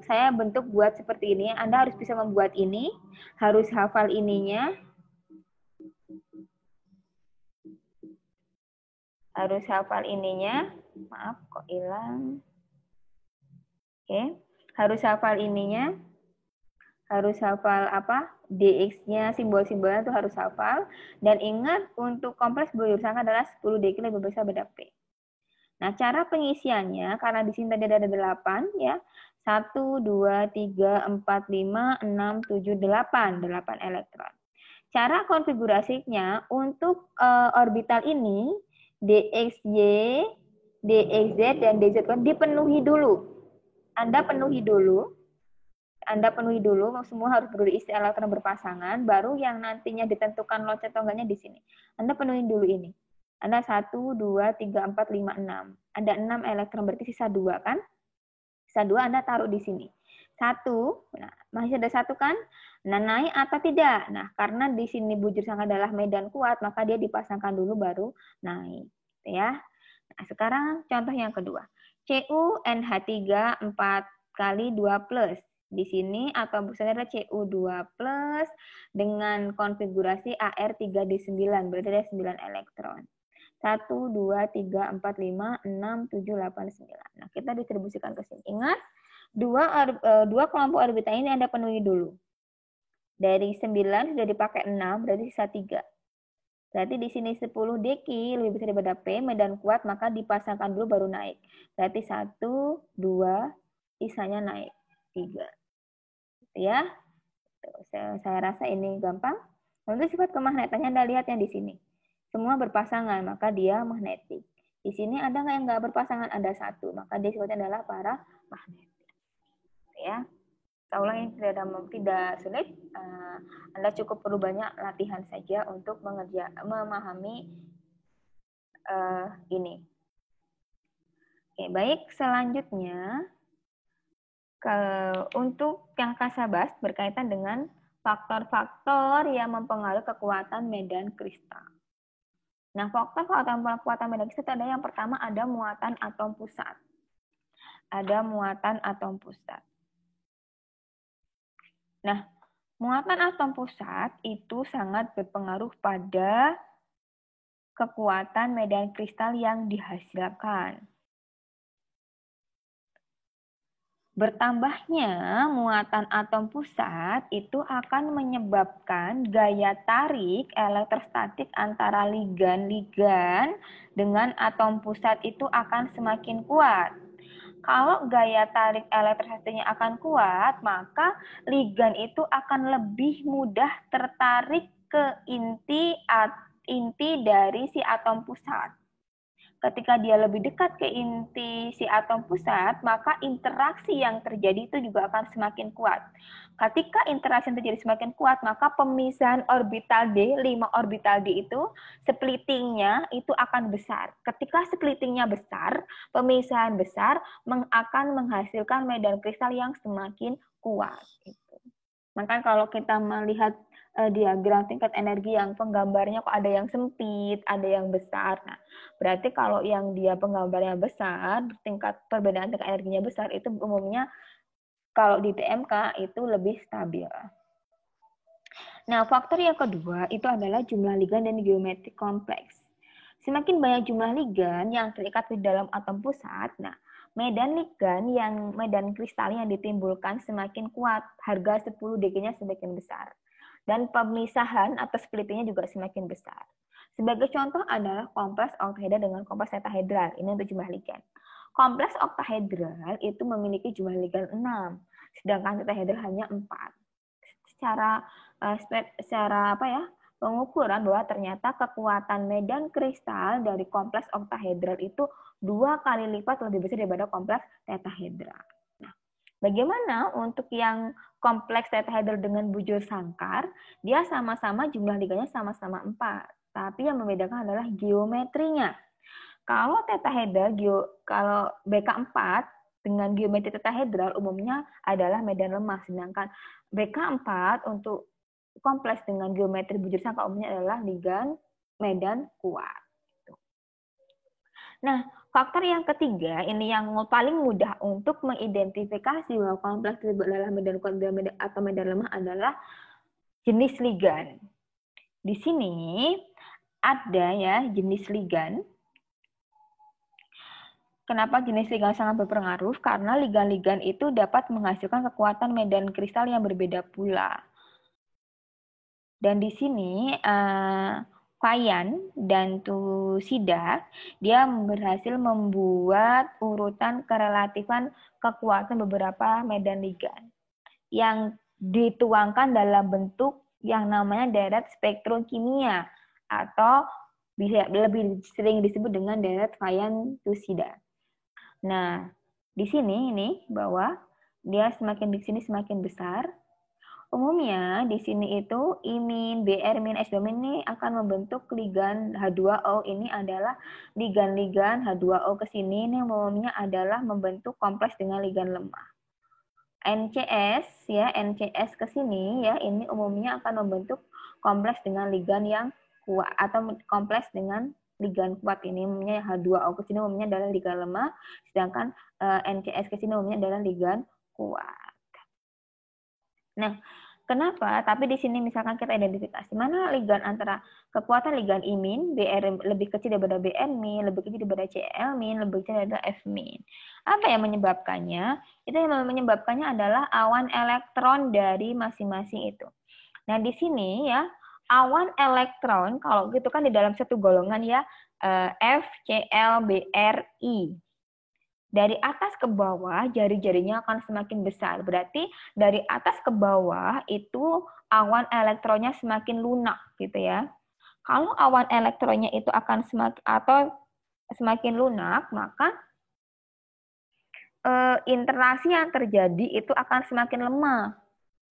Speaker 1: saya bentuk buat seperti ini. Anda harus bisa membuat ini, harus hafal ininya. Harus hafal ininya. Maaf kok hilang. Oke, harus hafal ininya. Harus hafal apa? Dx-nya, simbol-simbolnya itu harus hafal. Dan ingat untuk kompleks bujur sangkar adalah 10 dq lebih besar pada P. Nah, cara pengisiannya, karena di sini tadi ada 8 ya. 1, 2, 3, 4, 5, 6, 7, 8. 8 elektron. Cara konfigurasinya untuk orbital ini, dxy, dxz, dan dz dipenuhi dulu. Anda penuhi dulu, semua harus berisi elektron berpasangan, baru yang nantinya ditentukan loncat atau enggaknya di sini. Anda penuhi dulu ini. Anda 1, 2, 3, 4, 5, 6. Ada 6 elektron, berarti sisa 2 kan? Sisa 2 Anda taruh di sini. 1, nah, masih ada 1 kan? Nah, naik atau tidak? Nah, karena di sini bujur sangkar adalah medan kuat, maka dia dipasangkan dulu baru naik. Ya. Nah, sekarang contoh yang kedua. CuNH3 4 kali 2+. Di sini atom pusatnya adalah Cu2+ dengan konfigurasi Ar3D9, berarti ada 9 elektron. 1, 2, 3, 4, 5, 6, 7, 8, 9. Nah, kita distribusikan ke sini. Ingat, dua kelompok orbital ini Anda penuhi dulu. Dari 9 sudah dipakai 6, berarti sisa 3. Berarti di sini 10 dq lebih besar daripada P, medan kuat, maka dipasangkan dulu baru naik. Berarti 1, 2, sisanya naik 3. Ya, saya rasa ini gampang. Untuk sifat kemagnetannya Anda lihat yang di sini. Semua berpasangan, maka dia magnetik. Di sini ada nggak yang nggak berpasangan? Ada 1, maka dia sifatnya adalah paramagnetik. Ya. Saya ulangi, tidak sulit. Anda cukup perlu banyak latihan saja untuk memahami ini. Oke, baik. Selanjutnya, untuk yang kasabas berkaitan dengan faktor-faktor yang mempengaruhi kekuatan medan kristal. Nah, faktor-faktor kekuatan medan kristal ada yang pertama ada muatan atom pusat. Ada muatan atom pusat. Nah, Muatan atom pusat itu sangat berpengaruh pada kekuatan medan kristal yang dihasilkan. Bertambahnya muatan atom pusat itu akan menyebabkan gaya tarik elektrostatik antara ligan-ligan dengan atom pusat itu akan semakin kuat. Kalau gaya tarik elektrostatiknya akan kuat, maka ligan itu akan lebih mudah tertarik ke inti dari si atom pusat. Ketika dia lebih dekat ke inti si atom pusat, maka interaksi yang terjadi itu juga akan semakin kuat. Ketika interaksi yang terjadi semakin kuat, maka pemisahan orbital D, 5 orbital D itu, splittingnya itu akan besar. Ketika splittingnya besar, pemisahan besar akan menghasilkan medan kristal yang semakin kuat. Maka kalau kita melihat diagram tingkat energi yang penggambarnya kok ada yang sempit, ada yang besar. Nah, berarti kalau yang dia penggambarnya besar, tingkat perbedaan tingkat energinya besar, itu umumnya kalau di TMK itu lebih stabil. Nah, faktor yang kedua itu adalah jumlah ligan dan geometri kompleks. Semakin banyak jumlah ligan yang terikat di dalam atom pusat, nah, medan kristal yang ditimbulkan semakin kuat, harga 10 Dg-nya semakin besar. Dan pemisahan atau splittingnya juga semakin besar. Sebagai contoh adalah kompleks oktahedral dengan kompleks tetahedral. Ini untuk jumlah ligan. Kompleks oktahedral itu memiliki jumlah ligan 6, sedangkan tetahedral hanya 4. Secara pengukuran bahwa ternyata kekuatan medan kristal dari kompleks oktahedral itu 2 kali lipat lebih besar daripada kompleks tetahedral. Nah, bagaimana untuk yang kompleks tetahedral dengan bujur sangkar? Dia sama-sama jumlah ligannya sama-sama 4, tapi yang membedakan adalah geometrinya. Kalau tetahedral, kalau BK4 dengan geometri tetahedral umumnya adalah medan lemah, sedangkan BK4 untuk kompleks dengan geometri bujur sangkar umumnya adalah ligan medan kuat. Nah, faktor yang ketiga, ini yang paling mudah untuk mengidentifikasi bahwa kompleks tersebut adalah medan kuat atau medan lemah adalah jenis ligan. Di sini ada ya jenis ligan. Kenapa jenis ligan sangat berpengaruh? Karena ligan-ligan itu dapat menghasilkan kekuatan medan kristal yang berbeda pula. Dan di sini Fayan dan Tusida, dia berhasil membuat urutan kerelatifan kekuatan beberapa medan ligan yang dituangkan dalam bentuk yang namanya deret spektrum kimia atau bisa lebih sering disebut dengan deret Fayan-Tusida. Nah, di sini ini bahwa dia semakin di sini semakin besar. Umumnya di sini itu imin, Br, S2- ini akan membentuk ligan H2O. Ini adalah ligan-ligan H2O ke sini ini umumnya adalah membentuk kompleks dengan ligan lemah. NCS ya, NCS ke sini ya, ini umumnya akan membentuk kompleks dengan ligan yang kuat atau kompleks dengan ligan kuat. Ini umumnya H2O ke sini umumnya adalah ligan lemah, sedangkan NCS ke sini umumnya adalah ligan kuat. Nah, kenapa? Tapi di sini misalkan kita identifikasi mana ligan antara kekuatan ligan imin, Br lebih kecil daripada Bn-min, lebih kecil daripada Cl-min, lebih kecil daripada F-min. Apa yang menyebabkannya? Itu yang menyebabkannya adalah awan elektron dari masing-masing itu. Nah, di sini ya, awan elektron, kalau gitu kan di dalam satu golongan ya, F, Cl, Br, I. Dari atas ke bawah, jari-jarinya akan semakin besar. Berarti dari atas ke bawah itu awan elektronnya semakin lunak, gitu ya. Kalau awan elektronnya itu akan semakin lunak, maka interaksi yang terjadi itu akan semakin lemah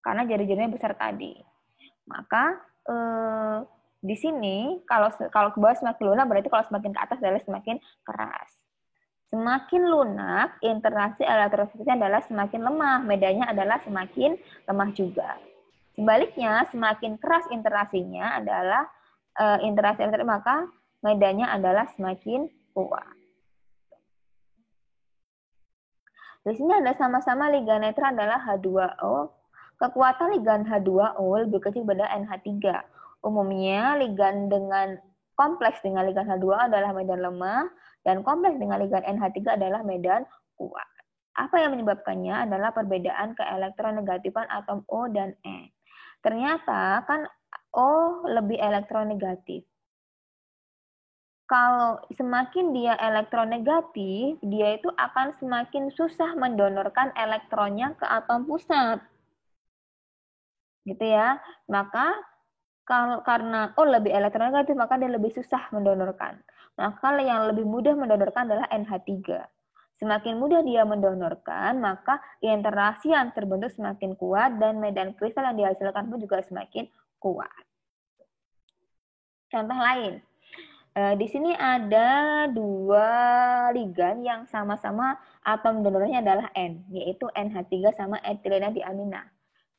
Speaker 1: karena jari-jarinya besar tadi. Maka di sini kalau ke bawah semakin lunak, berarti kalau semakin ke atas adalah semakin keras. Semakin lunak, interaksi elektrostatiknya adalah semakin lemah, medannya adalah semakin lemah juga. Sebaliknya, semakin keras interaksinya adalah interaksi elektrik, maka medannya adalah semakin kuat. Di sini ada sama-sama ligan netral adalah H2O. Kekuatan ligan H2O lebih kecil pada NH3. Umumnya ligan dengan kompleks dengan ligan H2O adalah medan lemah dan kompleks dengan ligan NH3 adalah medan kuat. Apa yang menyebabkannya adalah perbedaan keelektronegatifan atom O dan N. Ternyata kan O lebih elektronegatif. Kalau semakin dia elektronegatif, dia itu akan semakin susah mendonorkan elektronnya ke atom pusat. Gitu ya. Maka karena O lebih elektronegatif, maka dia lebih susah mendonorkan. Maka yang lebih mudah mendonorkan adalah NH3. Semakin mudah dia mendonorkan, maka interaksi yang terbentuk semakin kuat dan medan kristal yang dihasilkan pun juga semakin kuat. Contoh lain. Di sini ada dua ligan yang sama-sama atom donornya adalah N, yaitu NH3 sama etilena diamina.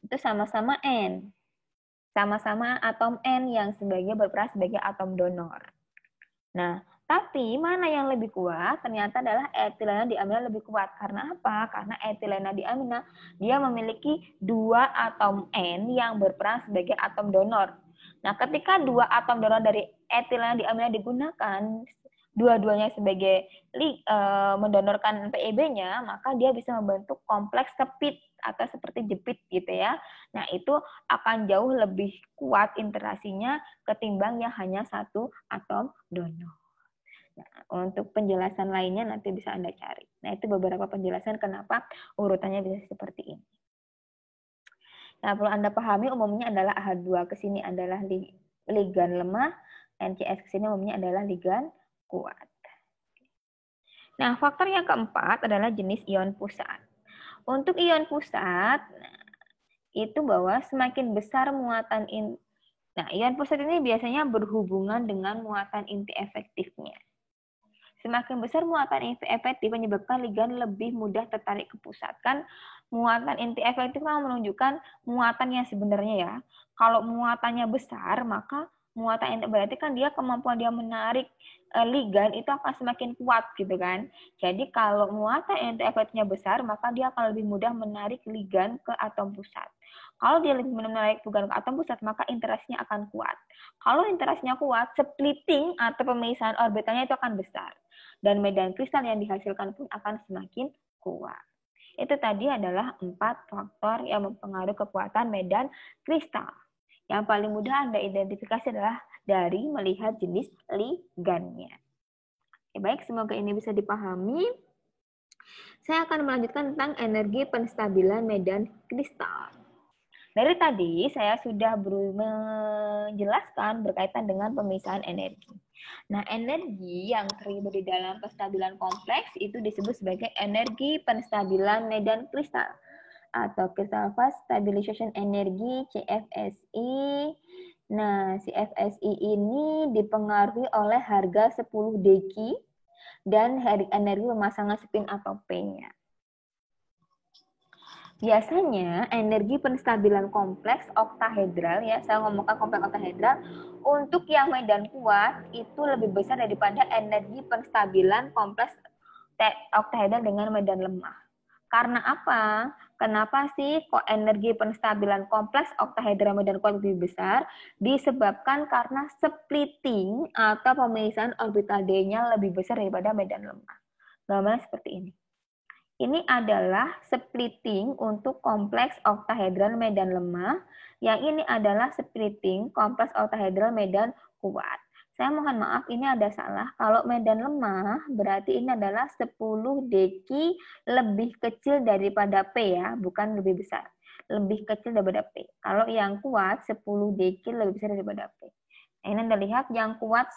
Speaker 1: Itu sama-sama N. Sama-sama atom N yang berperan sebagai atom donor. Nah, tapi mana yang lebih kuat? Ternyata adalah etilena diamina lebih kuat. Karena apa? Karena etilena diamina dia memiliki dua atom N yang berperan sebagai atom donor. Nah, ketika dua atom donor dari etilena diamina digunakan, dua-duanya sebagai mendonorkan PEB-nya, maka dia bisa membentuk kompleks kepit atau seperti jepit gitu ya. Nah, itu akan jauh lebih kuat interaksinya ketimbang yang hanya satu atom donor. Nah, untuk penjelasan lainnya nanti bisa Anda cari. Nah, itu beberapa penjelasan kenapa urutannya bisa seperti ini. Nah, perlu Anda pahami umumnya adalah AH2 ke sini adalah ligan lemah, NCS ke sini umumnya adalah ligan kuat. Nah, faktor yang keempat adalah jenis ion pusat. Untuk ion pusat, itu bahwa semakin besar muatan ion pusat ini biasanya berhubungan dengan muatan inti efektifnya. Semakin besar muatan inti efektif menyebabkan ligan lebih mudah tertarik ke pusat. Kan muatan inti efektif kan menunjukkan muatan yang sebenarnya ya. Kalau muatannya besar, maka muatan inti berarti kan dia kemampuan dia menarik ligan itu akan semakin kuat gitu kan. Jadi kalau muatan inti efektifnya besar, maka dia akan lebih mudah menarik ligan ke atom pusat. Kalau dia lebih menarik ligan ke atom pusat, maka interaksinya akan kuat. Kalau interaksinya kuat, splitting atau pemisahan orbitalnya itu akan besar. Dan medan kristal yang dihasilkan pun akan semakin kuat. Itu tadi adalah 4 faktor yang mempengaruhi kekuatan medan kristal. Yang paling mudah Anda identifikasi adalah dari melihat jenis ligannya. Oke, baik, semoga ini bisa dipahami. Saya akan melanjutkan tentang energi penstabilan medan kristal. Dari tadi saya sudah menjelaskan berkaitan dengan pemisahan energi. Nah, energi yang terlibat di dalam penstabilan kompleks itu disebut sebagai energi penstabilan medan kristal atau Crystal Fast Stabilization Energy CFSI. Nah, CFSI ini dipengaruhi oleh harga 10 deki dan energi pemasangan spin atau P-nya. Biasanya energi penstabilan kompleks oktahedral ya, saya ngomongkan kompleks oktahedral, untuk yang medan kuat itu lebih besar daripada energi penstabilan kompleks oktahedral dengan medan lemah. Karena apa? Kenapa sih kok energi penstabilan kompleks oktahedral medan kuat lebih besar? Disebabkan karena splitting atau pemisahan orbital D-nya lebih besar daripada medan lemah. Gambarnya seperti ini. Ini adalah splitting untuk kompleks oktahedral medan lemah. Yang ini adalah splitting kompleks oktahedral medan kuat. Saya mohon maaf, ini ada salah. Kalau medan lemah, berarti ini adalah 10 deki lebih kecil daripada P ya, bukan lebih besar. Lebih kecil daripada P. Kalau yang kuat, 10 deki lebih besar daripada P. Nah, ini Anda lihat yang kuat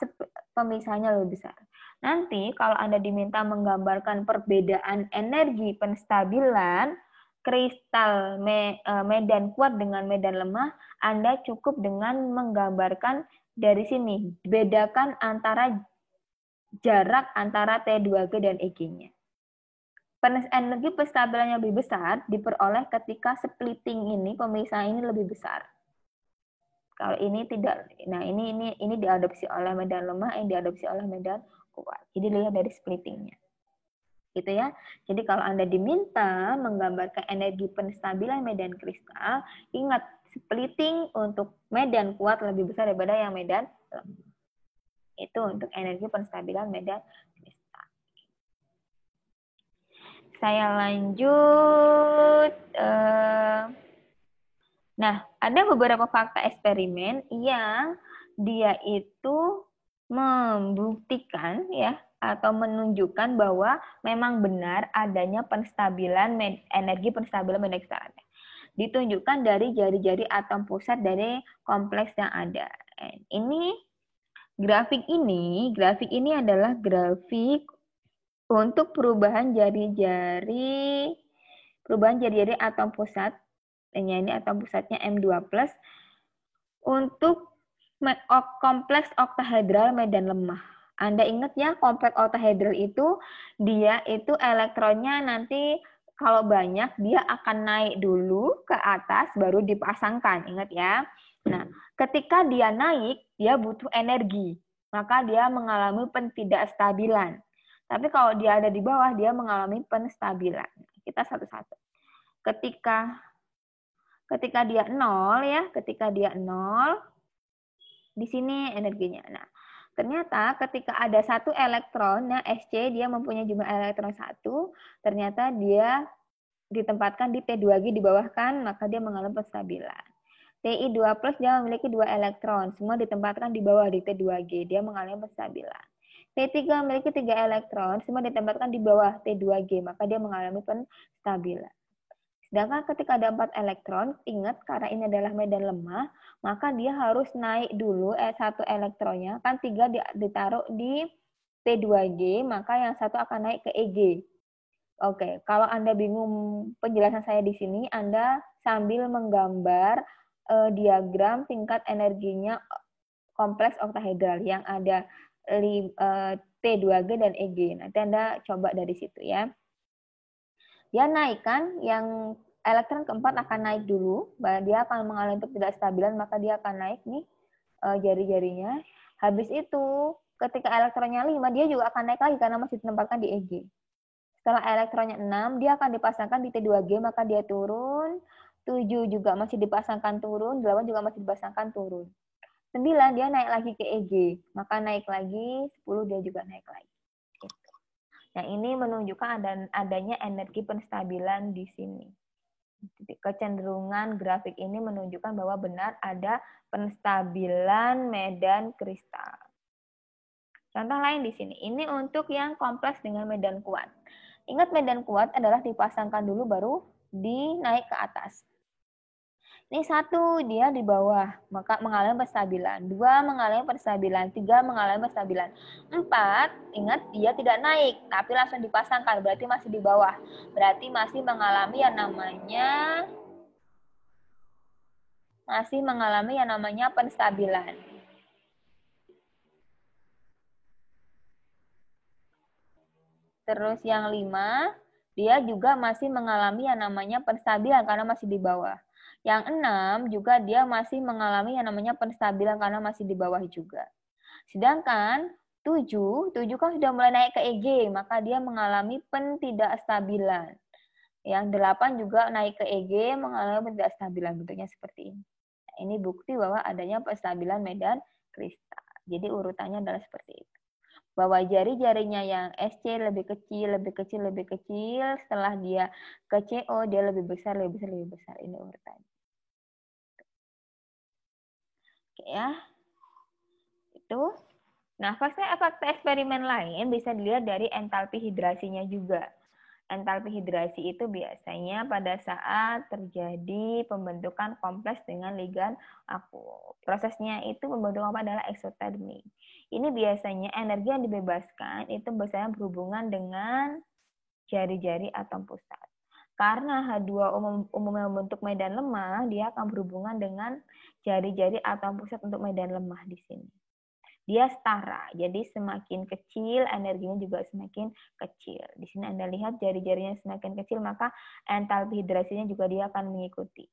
Speaker 1: pemisahannya lebih besar. Nanti kalau Anda diminta menggambarkan perbedaan energi penstabilan kristal medan kuat dengan medan lemah, Anda cukup dengan menggambarkan dari sini. Bedakan antara jarak antara T2G dan EG-nya. Energi penstabilan yang lebih besar diperoleh ketika splitting ini, pemisahan ini lebih besar. Kalau ini tidak, nah ini diadopsi oleh medan lemah, ini diadopsi oleh medan kuat. Jadi lihat dari splittingnya. Gitu ya. Jadi kalau Anda diminta menggambarkan energi penstabilan medan kristal, ingat splitting untuk medan kuat lebih besar daripada yang medan lemah. Itu untuk energi penstabilan medan kristal. Saya lanjut. Nah, ada beberapa fakta eksperimen yang dia itu membuktikan ya atau menunjukkan bahwa memang benar adanya penstabilan energi penstabilan medan kristal. Ditunjukkan dari jari-jari atom pusat dari kompleks yang ada. Ini grafik ini adalah grafik untuk perubahan jari-jari atom pusat. Ini atom pusatnya M2+, untuk kompleks oktahedral medan lemah. Anda ingat ya, kompleks oktahedral itu dia itu elektronnya nanti kalau banyak dia akan naik dulu ke atas baru dipasangkan. Ingat ya. Nah, ketika dia naik, dia butuh energi. Maka dia mengalami penstidakstabilan. Tapi kalau dia ada di bawah, dia mengalami penstabilan. Kita satu-satu. Ketika dia 0 ya, ketika dia 0, di sini energinya. Nah, ternyata ketika ada satu elektron, nah Sc dia mempunyai jumlah elektron 1, ternyata dia ditempatkan di T2G di bawah kan, maka dia mengalami penstabilan. Ti2+ dia memiliki 2 elektron, semua ditempatkan di bawah di T2G, dia mengalami penstabilan. T3 memiliki 3 elektron, semua ditempatkan di bawah T2G, maka dia mengalami penstabilan. Sedangkan ketika ada 4 elektron, ingat karena ini adalah medan lemah, maka dia harus naik dulu satu elektronnya, kan 3 ditaruh di T2G, maka yang satu akan naik ke Eg. Oke, kalau Anda bingung penjelasan saya di sini, Anda sambil menggambar diagram tingkat energinya kompleks oktahedral yang ada T2G dan Eg. Nanti Anda coba dari situ ya. Dia naik kan, yang elektron keempat akan naik dulu, dia akan mengalami ketidakstabilan, maka dia akan naik nih jari-jarinya. Habis itu, ketika elektronnya 5, dia juga akan naik lagi karena masih ditempatkan di Eg. Setelah elektronnya 6, dia akan dipasangkan di T2G, maka dia turun. 7 juga masih dipasangkan turun, 8 juga masih dipasangkan turun. 9 dia naik lagi ke Eg, maka naik lagi, 10 dia juga naik lagi. Nah, ini menunjukkan adanya energi penstabilan di sini. Kecenderungan grafik ini menunjukkan bahwa benar ada penstabilan medan kristal. Contoh lain di sini, ini untuk yang kompleks dengan medan kuat. Ingat medan kuat adalah dipasangkan dulu baru dinaik ke atas. Ini 1 dia di bawah, maka mengalami penstabilan. 2 mengalami penstabilan, 3 mengalami penstabilan. 4, ingat dia tidak naik, tapi langsung dipasangkan, berarti masih di bawah. Berarti masih mengalami yang namanya penstabilan. Terus yang 5, dia juga masih mengalami yang namanya penstabilan karena masih di bawah. Yang 6 juga dia masih mengalami yang namanya penstabilan karena masih di bawah juga. Sedangkan 7 kan sudah mulai naik ke Eg, maka dia mengalami pentidakstabilan. Yang 8 juga naik ke Eg, mengalami pentidakstabilan. Bentuknya seperti ini. Nah, ini bukti bahwa adanya penstabilan medan kristal. Jadi urutannya adalah seperti itu. Bahwa jari-jarinya yang Sc lebih kecil, setelah dia ke Co, dia lebih besar. Ini urutannya. Oke ya. Itu. Nah, fakta eksperimen lain bisa dilihat dari entalpi hidrasinya juga. Entalpi hidrasi itu biasanya pada saat terjadi pembentukan kompleks dengan ligan aku. Prosesnya itu pembentukan apa adalah eksotermi. Ini biasanya energi yang dibebaskan itu biasanya berhubungan dengan jari-jari atom pusat. Karena H2 umumnya membentuk medan lemah, dia akan berhubungan dengan jari-jari atom pusat untuk medan lemah di sini. Dia setara, jadi semakin kecil energinya juga semakin kecil. Di sini Anda lihat jari-jarinya semakin kecil, maka entalpi hidrasinya juga dia akan mengikuti.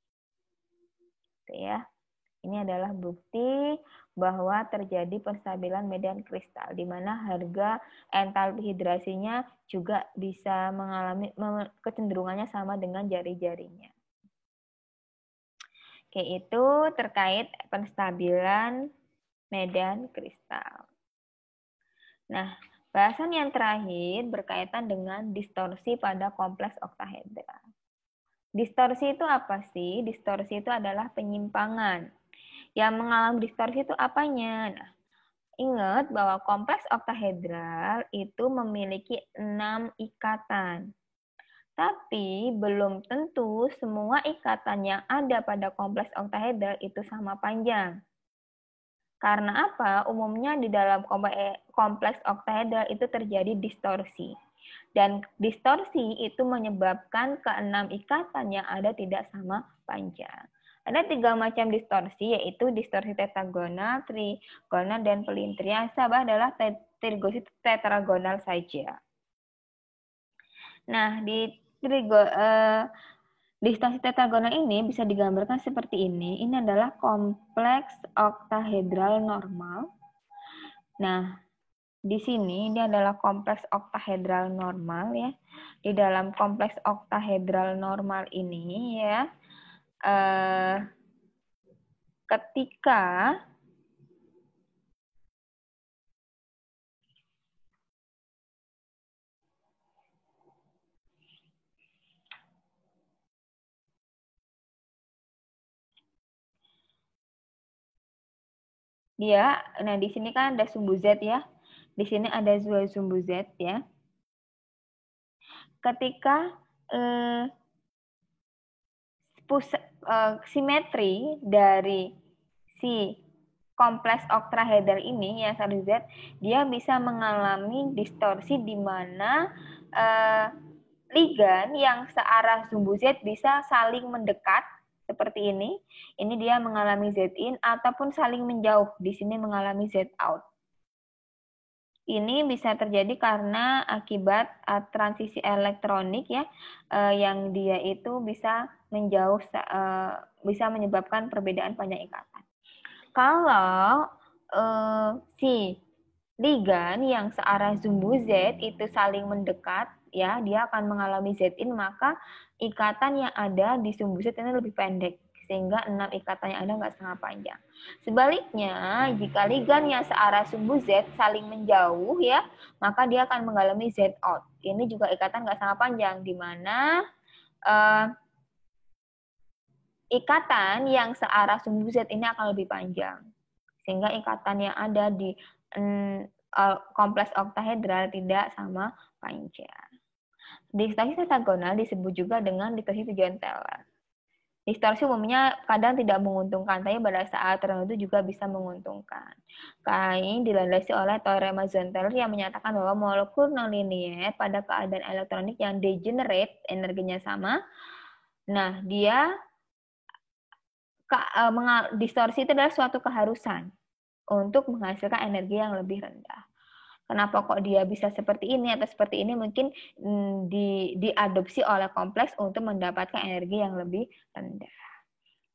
Speaker 1: Gitu ya. Ini adalah bukti bahwa terjadi penstabilan medan kristal, di mana harga entalpi hidrasinya juga bisa mengalami kecenderungannya sama dengan jari-jarinya. Oke, itu terkait penstabilan medan kristal. Nah, bahasan yang terakhir berkaitan dengan distorsi pada kompleks oktahedra. Distorsi itu apa sih? Distorsi itu adalah penyimpangan. Yang mengalami distorsi itu apanya? Nah, ingat bahwa kompleks oktahedral itu memiliki 6 ikatan. Tapi belum tentu semua ikatan yang ada pada kompleks oktahedral itu sama panjang. Karena apa? Umumnya di dalam kompleks oktahedral itu terjadi distorsi. Dan distorsi itu menyebabkan keenam ikatan yang ada tidak sama panjang. Ada 3 macam distorsi, yaitu distorsi tetragonal, trigonal, dan pelintir. Yang sabah adalah distorsi tetragonal saja. Nah, distorsi tetragonal ini bisa digambarkan seperti ini. Ini adalah kompleks oktahedral normal. Nah, di sini ini adalah kompleks oktahedral normal ya. Di dalam kompleks oktahedral normal ini ya, ketika dia, nah di sini kan ada sumbu Z ya. Di sini ada sumbu Z ya. Ketika simetri dari si kompleks oktahedral ini yang satu Z, dia bisa mengalami distorsi di mana ligan yang searah sumbu Z bisa saling mendekat seperti ini. Ini dia mengalami Z in ataupun saling menjauh. Di sini mengalami Z out. Ini bisa terjadi karena akibat transisi elektronik ya, yang dia itu bisa menjauh, bisa menyebabkan perbedaan panjang ikatan. Kalau si ligan yang searah sumbu Z itu saling mendekat, ya dia akan mengalami Z in, maka ikatan yang ada di sumbu Z ini lebih pendek, sehingga 6 ikatan yang ada nggak setengah panjang. Sebaliknya, jika ligan yang searah sumbu Z saling menjauh, ya maka dia akan mengalami Z out. Ini juga ikatan nggak setengah panjang, di mana ikatan yang searah sumbu Z ini akan lebih panjang, sehingga ikatan yang ada di kompleks oktahedral tidak sama panjang. Distorsi tetragonal disebut juga dengan distorsi tujuan Taylor. Distorsi umumnya kadang tidak menguntungkan, tapi pada saat tertentu juga bisa menguntungkan. Kain dilandasi oleh teorema Zohn-Taylor yang menyatakan bahwa molekul non-linier pada keadaan elektronik yang degenerate, energinya sama. Nah, dia distorsi itu adalah suatu keharusan untuk menghasilkan energi yang lebih rendah. Kenapa kok dia bisa seperti ini atau seperti ini? Mungkin diadopsi oleh kompleks untuk mendapatkan energi yang lebih rendah.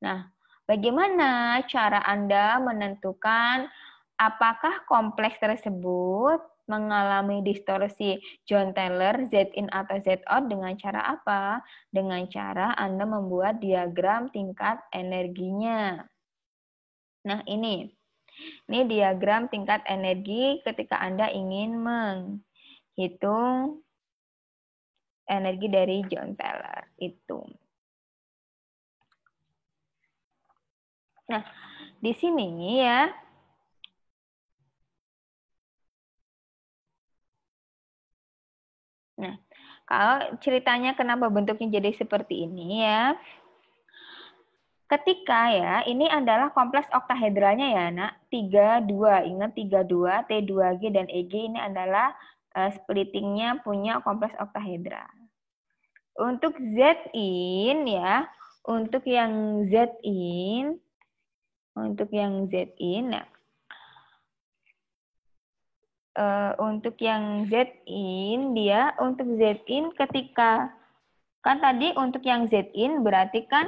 Speaker 1: Nah, bagaimana cara Anda menentukan apakah kompleks tersebut mengalami distorsi Zohn-Taylor, Z-in atau Z-out dengan cara apa? Dengan cara Anda membuat diagram tingkat energinya. Nah, ini diagram tingkat energi ketika Anda ingin menghitung energi dari Zohn-Taylor itu. Nah, di sini ya, nah, kalau ceritanya kenapa bentuknya jadi seperti ini ya, ketika ya, ini adalah kompleks oktahedralnya ya, nak. 32, ingat 32, T2G dan EG ini adalah splittingnya punya kompleks oktahedral. Untuk Z-in ya, untuk yang Z-in, nah, untuk yang Z-in, dia untuk Z-in ketika, kan tadi untuk yang Z-in berarti kan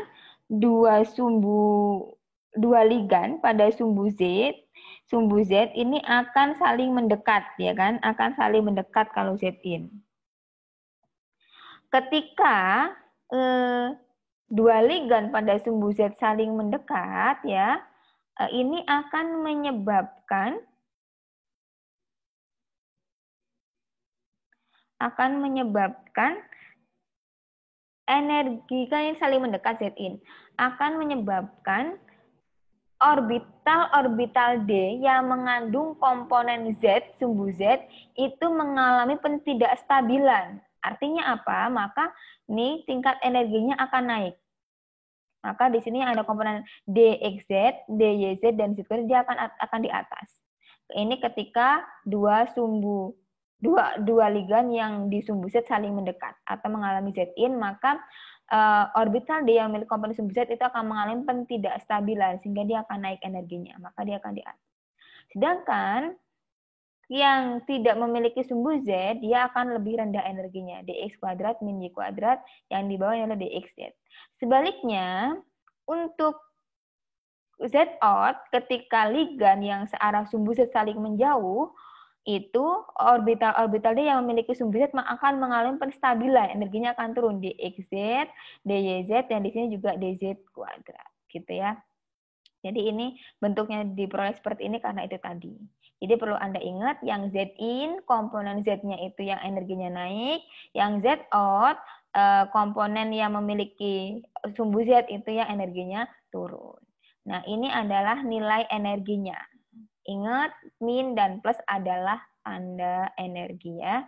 Speaker 1: dua sumbu dua ligan pada sumbu Z ini akan saling mendekat, ya kan? Akan saling mendekat kalau Z-in. Ketika dua ligan pada sumbu Z saling mendekat, ya, ini akan menyebabkan energi, kan ini saling mendekat Z-in, akan menyebabkan orbital D yang mengandung komponen Z, sumbu Z, itu mengalami ketidakstabilan. Artinya apa? Maka ini tingkat energinya akan naik. Maka di sini ada komponen DXZ, DYZ, dan Z, dia akan di atas. Ini ketika dua ligan yang di sumbu Z saling mendekat atau mengalami Z-in, maka orbital D yang milik komponen sumbu Z itu akan mengalami ketidakstabilan sehingga dia akan naik energinya, maka dia akan di atas. Sedangkan yang tidak memiliki sumbu Z, dia akan lebih rendah energinya, dx kuadrat min y kuadrat, yang di bawahnya adalah dxz. Sebaliknya, untuk Z-out, ketika ligan yang searah sumbu Z saling menjauh, itu orbital D yang memiliki sumbu Z akan mengalami penstabilan, energinya akan turun dxz, dyz, dan di sini juga dz kuadrat, gitu ya. Jadi ini bentuknya diperoleh seperti ini karena itu tadi. Jadi perlu Anda ingat, yang Z-in, komponen Z-nya itu yang energinya naik, yang Z-out, komponen yang memiliki sumbu Z itu yang energinya turun. Nah, ini adalah nilai energinya. Ingat, min dan plus adalah tanda energi ya.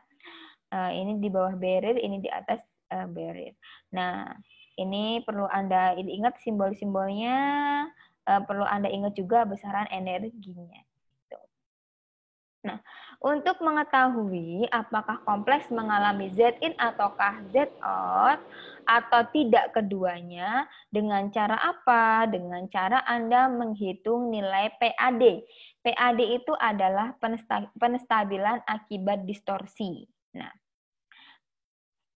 Speaker 1: Ini di bawah barrier, ini di atas barrier. Nah, ini perlu Anda ingat simbol-simbolnya, perlu Anda ingat juga besaran energinya. Nah, untuk mengetahui apakah kompleks mengalami Z-in ataukah Z-out atau tidak keduanya, dengan cara apa? Dengan cara Anda menghitung nilai PAD. PAD itu adalah penstabilan akibat distorsi. Nah,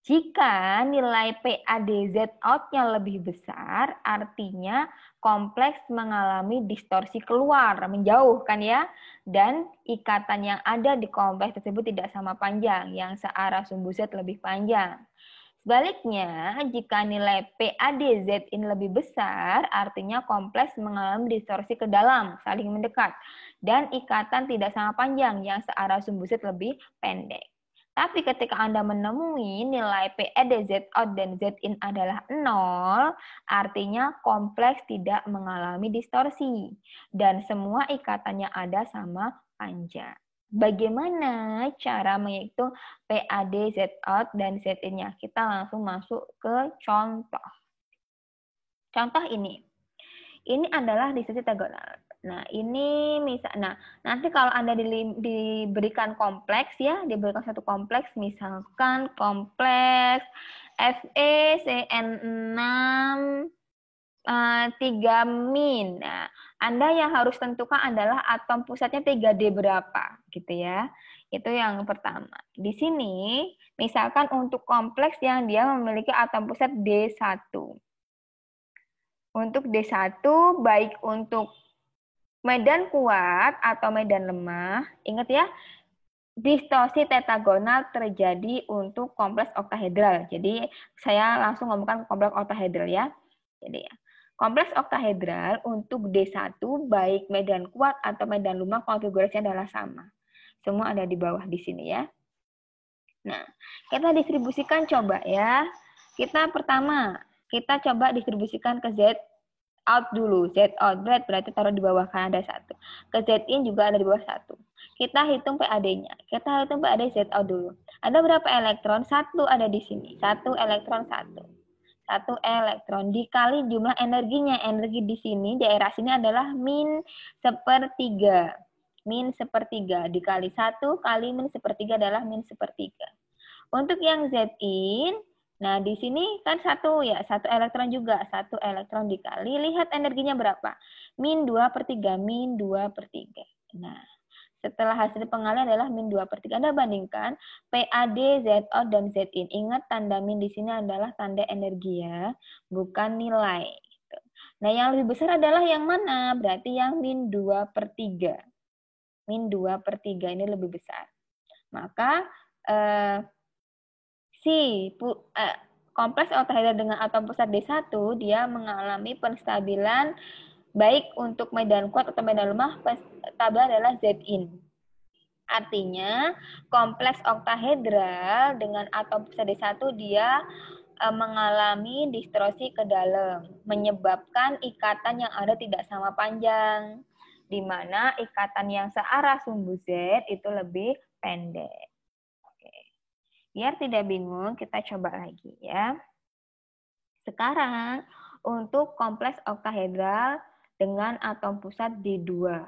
Speaker 1: jika nilai PAD Z-out-nya lebih besar, artinya kompleks mengalami distorsi keluar, menjauh kan ya, dan ikatan yang ada di kompleks tersebut tidak sama panjang, yang searah sumbu Z lebih panjang. Sebaliknya, jika nilai PAD Z-in lebih besar, artinya kompleks mengalami distorsi ke dalam, saling mendekat, dan ikatan tidak sama panjang, yang searah sumbu Z lebih pendek. Tapi ketika Anda menemui nilai PAD Z-out dan Z-in adalah 0, artinya kompleks tidak mengalami distorsi. Dan semua ikatannya ada sama panjang. Bagaimana cara menghitung PAD Z-out dan Z-in-nya? Kita langsung masuk ke contoh. Contoh ini. Ini adalah distorsi tetragonal. Nah, ini misalnya, nanti kalau Anda diberikan kompleks ya, diberikan satu kompleks, misalkan kompleks FeCN6 3 min. Nah, Anda yang harus tentukan adalah atom pusatnya 3D berapa, gitu ya. Itu yang pertama. Di sini, misalkan untuk kompleks yang dia memiliki atom pusat D1. Untuk D1, baik untuk medan kuat atau medan lemah, ingat ya, distorsi tetragonal terjadi untuk kompleks oktahedral. Jadi, saya langsung ngomongkan kompleks oktahedral ya. Jadi, kompleks oktahedral untuk D1, baik medan kuat atau medan lemah, konfigurasinya adalah sama. Semua ada di bawah di sini ya. Nah, kita distribusikan coba ya. Kita pertama, kita coba distribusikan ke Z out dulu. Z out berarti taruh di bawah kan ada 1. Ke Z in juga ada di bawah 1. Kita hitung PAD-nya. Kita hitung PAD Z out dulu. Ada berapa elektron? 1 ada di sini. 1 elektron 1. 1 elektron dikali jumlah energinya. Energi di sini, daerah sini adalah min sepertiga. Min sepertiga dikali 1 kali min sepertiga adalah min sepertiga. Untuk yang Z in, nah di sini kan 1 ya, 1 elektron juga, 1 elektron dikali, lihat energinya berapa? Min 2/3, min 2/3. Nah, setelah hasil pengalihan adalah min 2/3. Anda bandingkan PAD, Z-out, dan Z-in. Ingat tanda min di sini adalah tanda energi ya, bukan nilai. Nah, yang lebih besar adalah yang mana? Berarti yang min 2/3. Min 2/3 ini lebih besar. Maka kompleks oktahedral dengan atom pusat D1 dia mengalami penstabilan baik untuk medan kuat atau medan lemah, penstabilan adalah Zin. Artinya, kompleks oktahedral dengan atom pusat D1 dia mengalami distorsi ke dalam, menyebabkan ikatan yang ada tidak sama panjang, di mana ikatan yang searah sumbu Z itu lebih pendek. Oke. Biar tidak bingung, kita coba lagi ya. Sekarang, untuk kompleks oktahedral dengan atom pusat D2.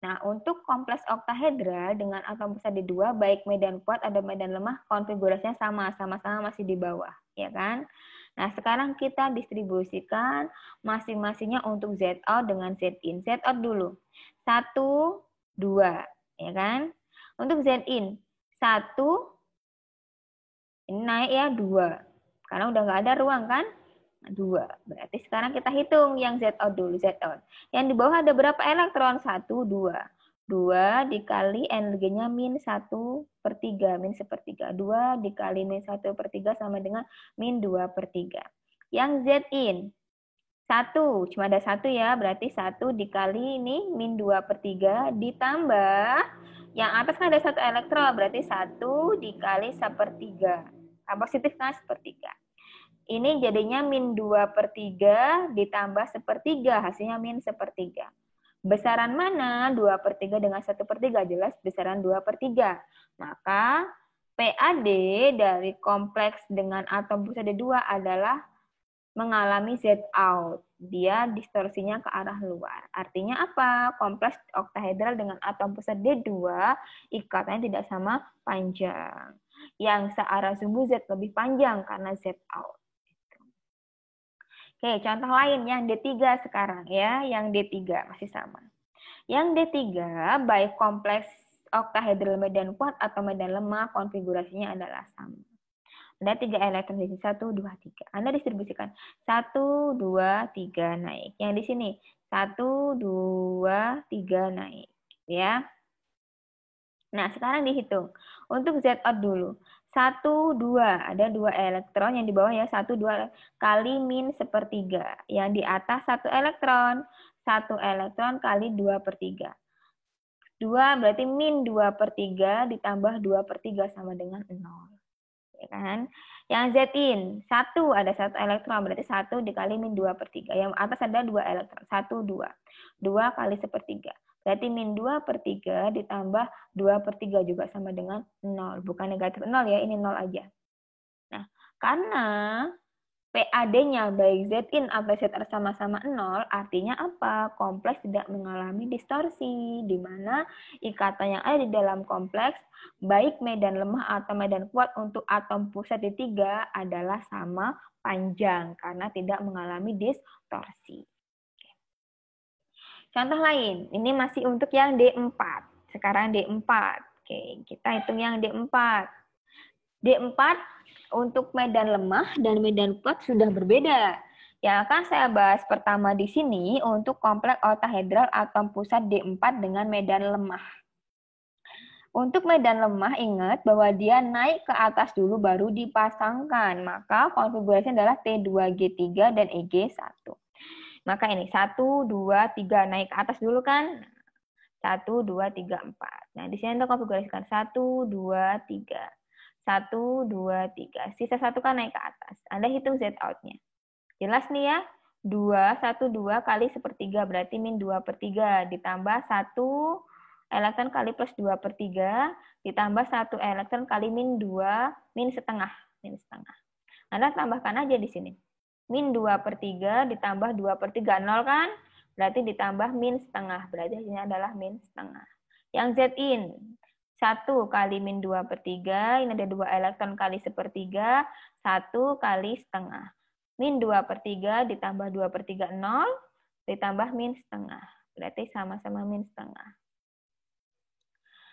Speaker 1: Nah, untuk kompleks oktahedral dengan atom pusat D2, baik medan kuat atau medan lemah, konfigurasinya sama-sama masih di bawah, ya kan? Nah, sekarang kita distribusikan masing-masingnya untuk Z out dengan Z in. Z out dulu. 1, 2, ya kan? Untuk Z in, 1, ini naik ya 2. Karena udah nggak ada ruang kan? 2. Berarti sekarang kita hitung yang Z out dulu, Z out. Yang di bawah ada berapa elektron? 1, 2. 2 dikali energinya min 1/3, min 1/3. 2 dikali min 1/3 sama dengan min 2/3. Yang Z in, 1, cuma ada 1 ya, berarti 1 dikali ini min 2/3 ditambah, yang atas kan ada 1 elektron, berarti 1 dikali 1/3. Positif kan 1/3. Ini jadinya min 2/3 ditambah 1/3, hasilnya min 1/3. Besaran mana 2/3 dengan 1/3? Jelas besaran 2/3. Maka PAD dari kompleks dengan atom pusat D2 adalah mengalami Z out. Dia distorsinya ke arah luar. Artinya apa? Kompleks oktahedral dengan atom pusat D2 ikatannya tidak sama panjang. Yang searah sumbu Z lebih panjang karena Z out. Oke, contoh lain yang D3 sekarang ya, yang D3 masih sama. Yang D3 baik kompleks oktahedral medan kuat atau medan lemah, konfigurasinya adalah sama. Ada 3 elektron di sini, 1, 2, 3. Anda distribusikan 1, 2, 3 naik. Yang di sini 1, 2, 3 naik, ya. Nah, sekarang dihitung. Untuk Z out dulu. 1, 2. Ada 2 elektron yang di bawah ya. 1, 2 kali min 1/3. Yang di atas 1 elektron. 1 elektron kali 2/3. 2 berarti min 2/3 ditambah 2/3 sama dengan 0. Ya kan? Yang Z in. 1 ada 1 elektron. Berarti 1 dikali min 2/3. Yang atas ada 2 elektron. 1, 2. 2 kali 1/3. Berarti min 2/3 ditambah 2/3 juga sama dengan 0. Bukan negatif 0 ya, ini 0 aja. Nah, karena PAD-nya baik Z in atau Z out sama-sama 0, artinya apa? Kompleks tidak mengalami distorsi, di mana ikatan yang ada di dalam kompleks, baik medan lemah atau medan kuat untuk atom pusat D3 adalah sama panjang, karena tidak mengalami distorsi. Contoh lain, ini masih untuk yang D4. Sekarang D4. Oke, kita hitung yang D4. D4 untuk medan lemah dan medan kuat sudah berbeda. Yang akan saya bahas pertama di sini untuk kompleks oktahedral atom pusat D4 dengan medan lemah. Untuk medan lemah, ingat bahwa dia naik ke atas dulu baru dipasangkan. Maka konfigurasinya adalah T2G3 dan EG1. Maka ini 1, 2, 3 naik ke atas dulu kan. 1, 2, 3, 4. Nah, di sini Anda konfigurasikan 1, 2, 3. 1, 2, 3. Sisa 1 kan naik ke atas. Anda hitung Z out-nya. Jelas nih ya. 2, 1, 2 kali 1/3 berarti min 2/3. Ditambah 1 elektron kali plus 2/3. Ditambah 1 elektron kali min 2, min setengah. Min setengah. Anda tambahkan aja di sini. Min 2/3 ditambah 2/3, 0 kan? Berarti ditambah min setengah. Berarti hasilnya adalah min setengah. Yang Z in, 1 kali min 2/3, ini ada 2 elektron kali 1/3, 1 kali setengah. Min 2/3 ditambah 2/3, 0, ditambah min setengah. Berarti sama-sama min setengah.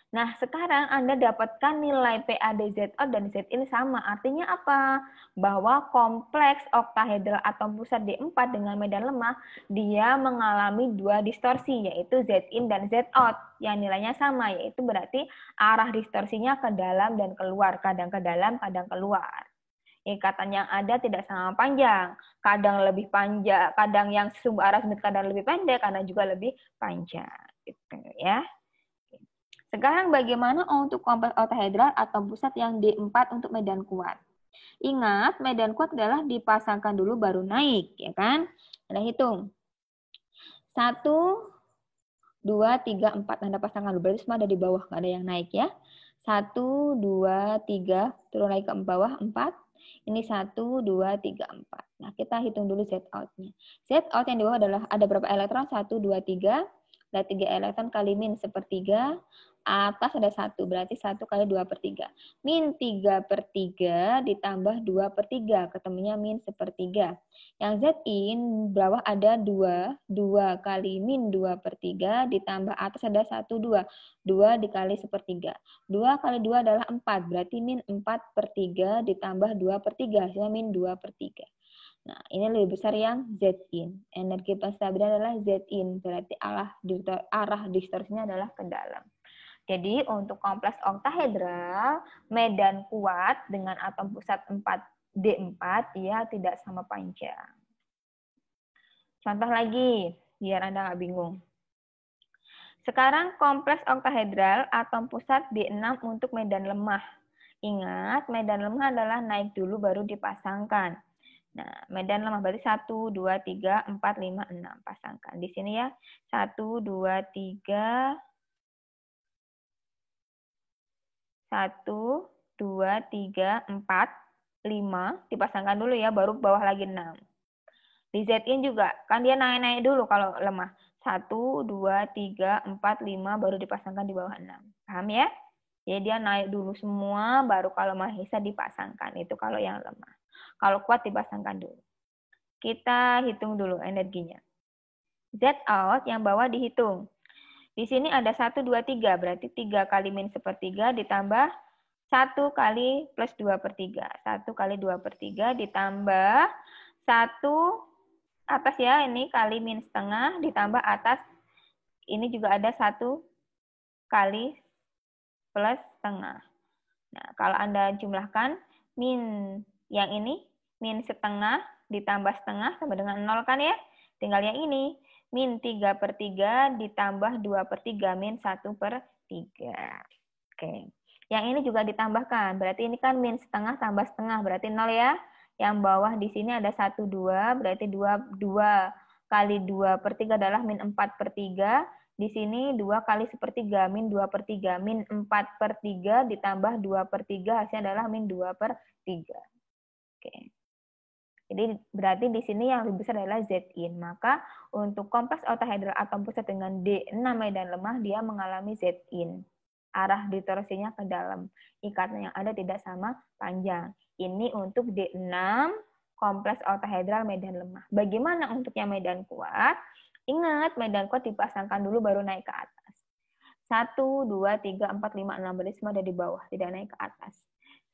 Speaker 1: Nah, sekarang Anda dapatkan nilai PAD ZO dan Zin sama. Artinya apa? Bahwa kompleks oktahedral atom pusat D4 dengan medan lemah, dia mengalami dua distorsi, yaitu Zin dan Zo, yang nilainya sama, yaitu berarti arah distorsinya ke dalam dan keluar, kadang ke dalam, kadang keluar. Ikatan yang ada tidak sama panjang, kadang lebih panjang, kadang yang subarah kadang lebih pendek, kadang juga lebih panjang. Gitu ya. Sekarang bagaimana untuk kompleks oktahedral atom pusat yang D4 untuk medan kuat? Ingat, medan kuat adalah dipasangkan dulu baru naik, ya kan? Kita hitung. 1, 2, 3, 4. Anda pasangkan dulu, berarti semua ada di bawah, nggak ada yang naik ya. 1, 2, 3, turun lagi ke bawah, 4. Ini 1, 2, 3, 4. Nah, kita hitung dulu Z out-nya. Z out yang di bawah adalah ada berapa elektron? 1, 2, 3. Ada 3 elektron kali min sepertiga. Atas ada 1, berarti 1 kali 2/3. Min 3/3 ditambah 2/3, ketemunya min sepertiga. Yang Zin bawah ada 2, 2 kali min 2/3 ditambah atas ada 1, 2. 2 dikali sepertiga. 2 kali 2 adalah 4, berarti min 4/3 ditambah 2/3, hasilnya min 2/3. Nah, ini lebih besar yang Zin. Energi penstabilan adalah Zin, berarti arah distorsinya adalah ke dalam. Jadi untuk kompleks oktahedral, medan kuat dengan atom pusat 4D4, dia tidak sama panjang. Contoh lagi, biar Anda nggak bingung. Sekarang kompleks oktahedral atom pusat D6 untuk medan lemah. Ingat, medan lemah adalah naik dulu baru dipasangkan. Nah, medan lemah berarti 1, 2, 3, 4, 5, 6. Pasangkan. Di sini ya, 1, 2, 3, 1, 2, 3, 4, 5. Dipasangkan dulu ya, baru bawah lagi 6. Di Zin juga, kan dia naik-naik dulu kalau lemah. 1, 2, 3, 4, 5, baru dipasangkan di bawah 6. Paham ya? Jadi dia naik dulu semua, baru kalau bisa dipasangkan. Itu kalau yang lemah. Kalau kuat dipasangkan dulu. Kita hitung dulu energinya. Z out yang bawah dihitung. Di sini ada 1, 2, 3. Berarti 3 kali min sepertiga ditambah 1 kali plus 2/3. 1 kali 2/3 ditambah 1 atas ya, ini kali min setengah ditambah atas. Ini juga ada 1 kali plus setengah. Nah, kalau Anda jumlahkan, min yang ini, min setengah ditambah setengah sama dengan 0 kan ya? Tinggal yang ini, min 3/3 ditambah 2/3, min 1/3. Oke. Yang ini juga ditambahkan, berarti ini kan min setengah tambah setengah, berarti 0 ya. Yang bawah di sini ada 1, 2, berarti 2 kali 2/3 adalah min 4/3. Di sini 2 kali sepertiga, min 2/3. Min 4/3 ditambah 2/3, hasilnya adalah min 2/3. Oke. Jadi berarti di sini yang lebih besar adalah Zin. Maka untuk kompleks oktahedral atom pusat dengan D6 medan lemah, dia mengalami Zin. Arah distorsinya ke dalam. Ikatan yang ada tidak sama panjang. Ini untuk D6 kompleks oktahedral medan lemah. Bagaimana untuk yang medan kuat? Ingat, medan kuat dipasangkan dulu baru naik ke atas. 1, 2, 3, 4, 5, 6. Berarti semua ada di bawah, tidak naik ke atas.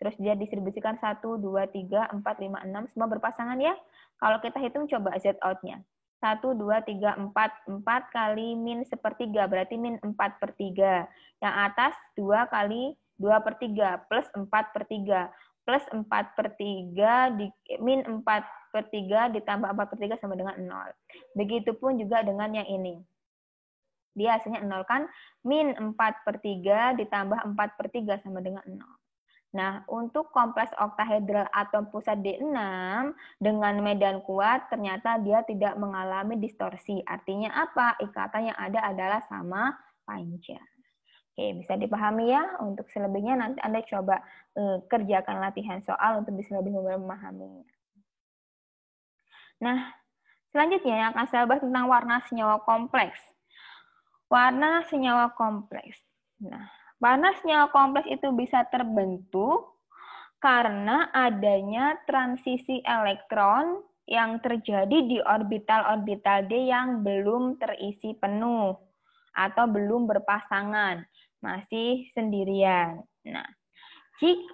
Speaker 1: Terus dia distribusikan 1, 2, 3, 4, 5, 6. Semua berpasangan ya. Kalau kita hitung coba Z out-nya. 1, 2, 3, 4. 4 kali min sepertiga. Berarti min 4/3. Yang atas 2 kali 2/3. Plus 4/3. Plus 4/3. Min 4/3 ditambah 4/3 sama dengan 0. Begitupun juga dengan yang ini. Dia hasilnya 0 kan. Min 4/3 ditambah 4/3 sama dengan 0. Nah, untuk kompleks oktahedral atom pusat D6 dengan medan kuat, ternyata dia tidak mengalami distorsi. Artinya apa? Ikatan yang ada adalah sama panjang. Oke, bisa dipahami ya. Untuk selebihnya nanti Anda coba kerjakan latihan soal untuk bisa lebih memahaminya. Nah, selanjutnya yang akan saya bahas tentang warna senyawa kompleks. Warna senyawa kompleks. Nah, warna senyawa kompleks itu bisa terbentuk karena adanya transisi elektron yang terjadi di orbital-orbital D yang belum terisi penuh atau belum berpasangan. masih sendirian. Nah,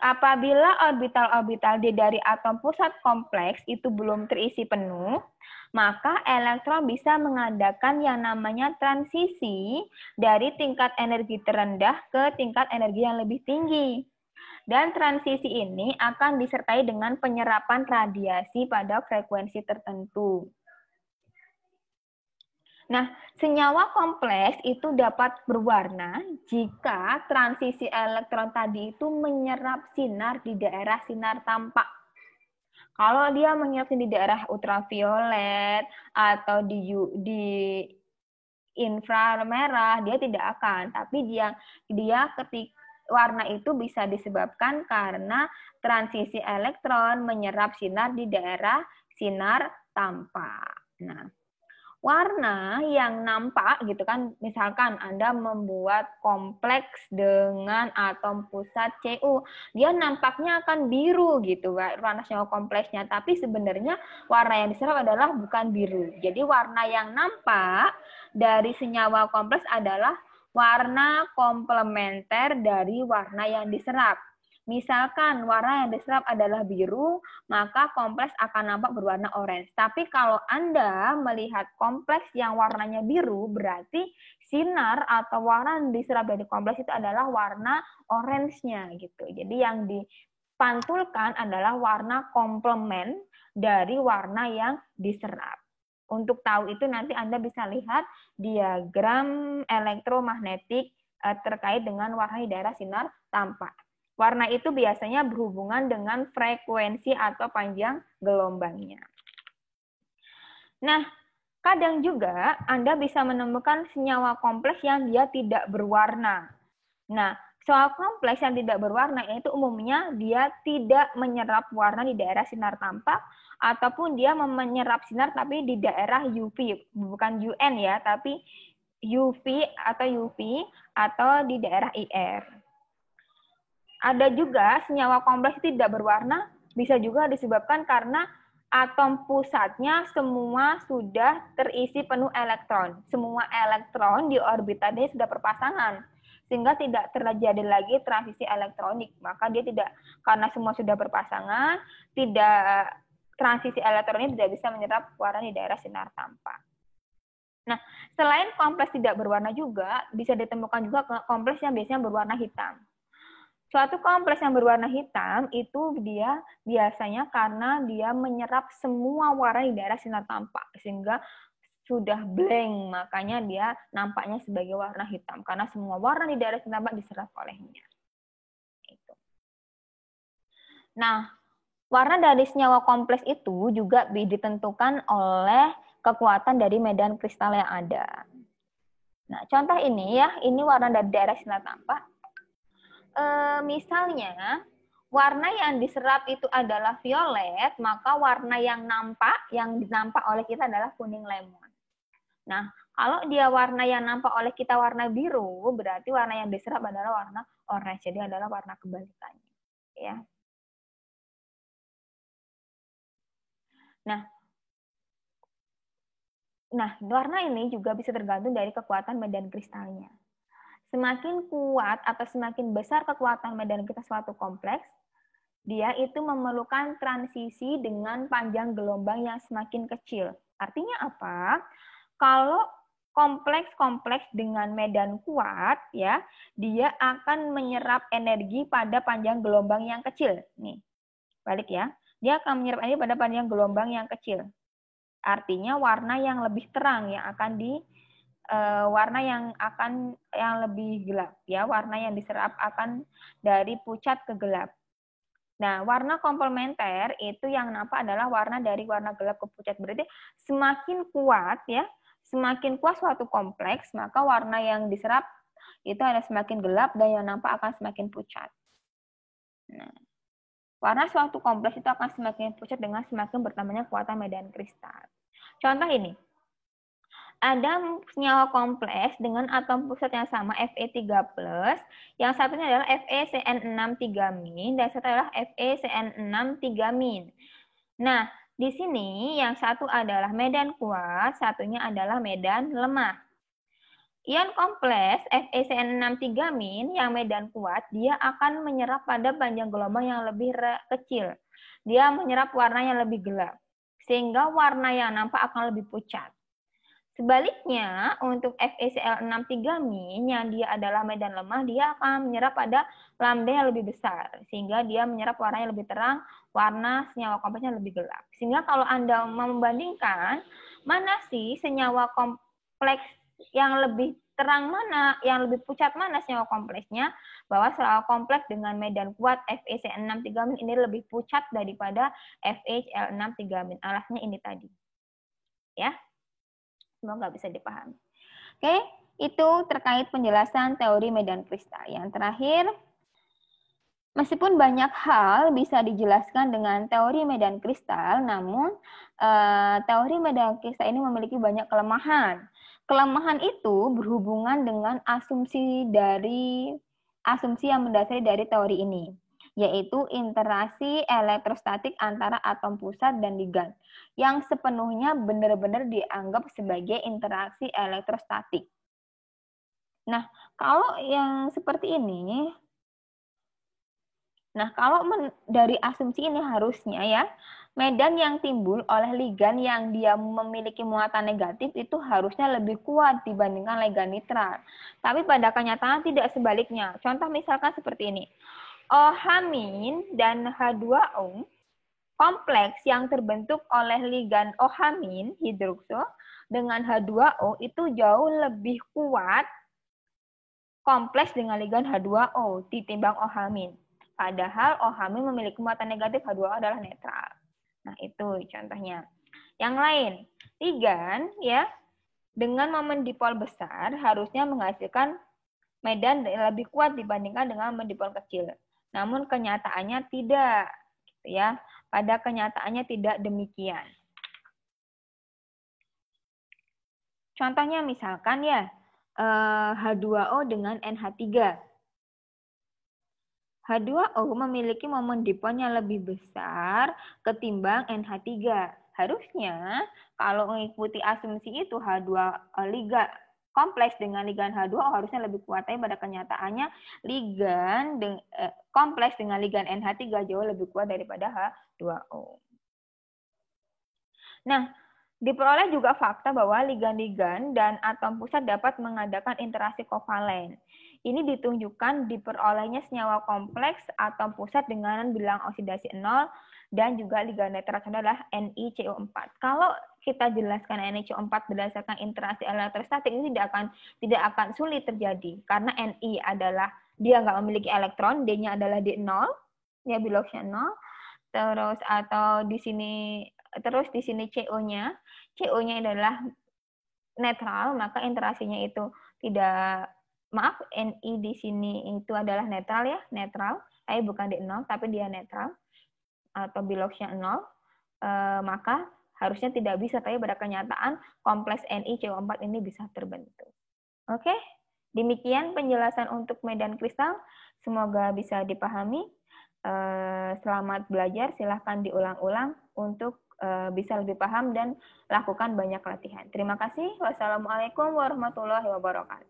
Speaker 1: apabila orbital-orbital dari atom pusat kompleks itu belum terisi penuh, maka elektron bisa mengadakan yang namanya transisi dari tingkat energi terendah ke tingkat energi yang lebih tinggi. Dan transisi ini akan disertai dengan penyerapan radiasi pada frekuensi tertentu. Nah, senyawa kompleks itu dapat berwarna jika transisi elektron tadi itu menyerap sinar di daerah sinar tampak. Kalau dia menyerap di daerah ultraviolet atau di inframerah, dia tidak akan. Tapi dia ketika warna itu bisa disebabkan karena transisi elektron menyerap sinar di daerah sinar tampak. Nah, warna yang nampak gitu kan, misalkan Anda membuat kompleks dengan atom pusat Cu, dia nampaknya akan biru gitu warna senyawa kompleksnya, tapi sebenarnya warna yang diserap adalah bukan biru. Jadi warna yang nampak dari senyawa kompleks adalah warna komplementer dari warna yang diserap. Misalkan warna yang diserap adalah biru, maka kompleks akan nampak berwarna orange. Tapi kalau Anda melihat kompleks yang warnanya biru, berarti sinar atau warna yang diserap dari kompleks itu adalah warna orange-nya gitu. Jadi yang dipantulkan adalah warna komplement dari warna yang diserap. Untuk tahu itu nanti Anda bisa lihat diagram elektromagnetik terkait dengan warna di daerah sinar tampak. Warna itu biasanya berhubungan dengan frekuensi atau panjang gelombangnya. Nah, kadang juga Anda bisa menemukan senyawa kompleks yang dia tidak berwarna. Nah, senyawa kompleks yang tidak berwarna itu umumnya dia tidak menyerap warna di daerah sinar tampak, ataupun dia menyerap sinar tapi di daerah UV, bukan UN ya, tapi UV atau di daerah IR. Ada juga senyawa kompleks tidak berwarna, bisa juga disebabkan karena atom pusatnya semua sudah terisi penuh elektron. Semua elektron di orbitannya sudah berpasangan, sehingga tidak terjadi lagi transisi elektronik. Maka dia tidak, karena semua sudah berpasangan, transisi elektron ini tidak bisa menyerap warna di daerah sinar tampak. Nah, selain kompleks tidak berwarna juga, bisa ditemukan juga kompleks yang biasanya berwarna hitam. Suatu kompleks yang berwarna hitam itu dia biasanya karena dia menyerap semua warna di daerah sinar tampak, sehingga sudah blank, makanya dia nampaknya sebagai warna hitam, karena semua warna di daerah sinar tampak diserap olehnya. Nah, warna dari senyawa kompleks itu juga ditentukan oleh kekuatan dari medan kristal yang ada. Nah, contoh ini ya, ini warna dari daerah sinar tampak. Misalnya warna yang diserap itu adalah violet, maka warna yang dinampak oleh kita adalah kuning lemon. Nah, kalau dia warna yang nampak oleh kita warna biru, berarti warna yang diserap adalah warna orange. Jadi adalah warna kebalikannya, ya. Nah, warna ini juga bisa tergantung dari kekuatan medan kristalnya. Semakin kuat atau semakin besar kekuatan medan kita suatu kompleks, dia itu memerlukan transisi dengan panjang gelombang yang semakin kecil. Artinya apa? Kalau kompleks-kompleks dengan medan kuat, ya, dia akan menyerap energi pada panjang gelombang yang kecil. Nih, balik ya. Dia akan menyerap energi pada panjang gelombang yang kecil. Artinya warna yang lebih terang yang akan warna yang lebih gelap, ya, warna yang diserap akan dari pucat ke gelap. Nah, warna komplementer itu yang nampak adalah warna dari warna gelap ke pucat. Berarti semakin kuat, ya, semakin kuat suatu kompleks, maka warna yang diserap itu ada semakin gelap dan yang nampak akan semakin pucat. Nah, warna suatu kompleks itu akan semakin pucat dengan semakin bertambahnya kekuatan medan kristal. Contoh ini. Ada senyawa kompleks dengan atom pusat yang sama Fe3+, yang satunya adalah FeCN63-, dan satu adalah FeCN63-. Nah, di sini yang satu adalah medan kuat, satunya adalah medan lemah. Ion kompleks FeCN63- yang medan kuat, dia akan menyerap pada panjang gelombang yang lebih kecil. Dia menyerap warna yang lebih gelap, sehingga warna yang nampak akan lebih pucat. Sebaliknya, untuk FeCl63- yang dia adalah medan lemah, dia akan menyerap pada lambda yang lebih besar, sehingga dia menyerap warna yang lebih terang, warna senyawa kompleksnya lebih gelap. Sehingga kalau Anda membandingkan, mana sih senyawa kompleks yang lebih terang mana, yang lebih pucat mana senyawa kompleksnya, bahwa senyawa kompleks dengan medan kuat FeCl63- ini lebih pucat daripada FeCl63. Alasnya ini tadi. Ya. Semoga bisa dipahami. Oke, itu terkait penjelasan teori medan kristal. Yang terakhir, meskipun banyak hal bisa dijelaskan dengan teori medan kristal, namun teori medan kristal ini memiliki banyak kelemahan. Kelemahan itu berhubungan dengan asumsi yang mendasari dari teori ini, yaitu interaksi elektrostatik antara atom pusat dan ligan, yang sepenuhnya benar-benar dianggap sebagai interaksi elektrostatik. Nah, kalau yang seperti ini, dari asumsi ini harusnya ya, medan yang timbul oleh ligan yang dia memiliki muatan negatif itu harusnya lebih kuat dibandingkan ligan netral. Tapi pada kenyataan tidak sebaliknya. Contoh misalkan seperti ini. OH- dan H2O kompleks yang terbentuk oleh ligan OH- hidrokso dengan H2O itu jauh lebih kuat kompleks dengan ligan H2O ditimbang OH-. Padahal OH- memiliki muatan negatif, H2O adalah netral. Nah, itu contohnya. Yang lain, ligan ya dengan momen dipol besar harusnya menghasilkan medan lebih kuat dibandingkan dengan momen dipol kecil. Namun kenyataannya tidak, gitu ya. Pada kenyataannya tidak demikian. Contohnya misalkan ya, H2O dengan NH3. H2O memiliki momen dipolnya lebih besar ketimbang NH3. Harusnya kalau mengikuti asumsi itu ligan kompleks dengan ligan H2O harusnya lebih kuat, tapi pada kenyataannya kompleks dengan ligan NH3 jauh lebih kuat daripada H2O. Nah, diperoleh juga fakta bahwa ligan-ligan dan atom pusat dapat mengadakan interaksi kovalen. Ini ditunjukkan diperolehnya senyawa kompleks atom pusat dengan bilangan oksidasi 0 dan juga ligan netral adalah NiCO4. Kalau kita jelaskan NiCO4 berdasarkan interaksi elektrostatik ini tidak akan sulit terjadi karena Ni adalah dia nggak memiliki elektron, D-nya adalah D0, ya biloxnya 0. Terus di sini CO-nya adalah netral, maka interaksinya itu Ni di sini itu adalah netral ya, tapi bukan D0, tapi dia netral atau biloxnya 0, maka harusnya tidak bisa, tapi pada kenyataan kompleks NiCO4 ini bisa terbentuk. Oke, demikian penjelasan untuk medan kristal, semoga bisa dipahami. Selamat belajar, silahkan diulang-ulang untuk bisa lebih paham dan lakukan banyak latihan. Terima kasih. Wassalamualaikum warahmatullahi wabarakatuh.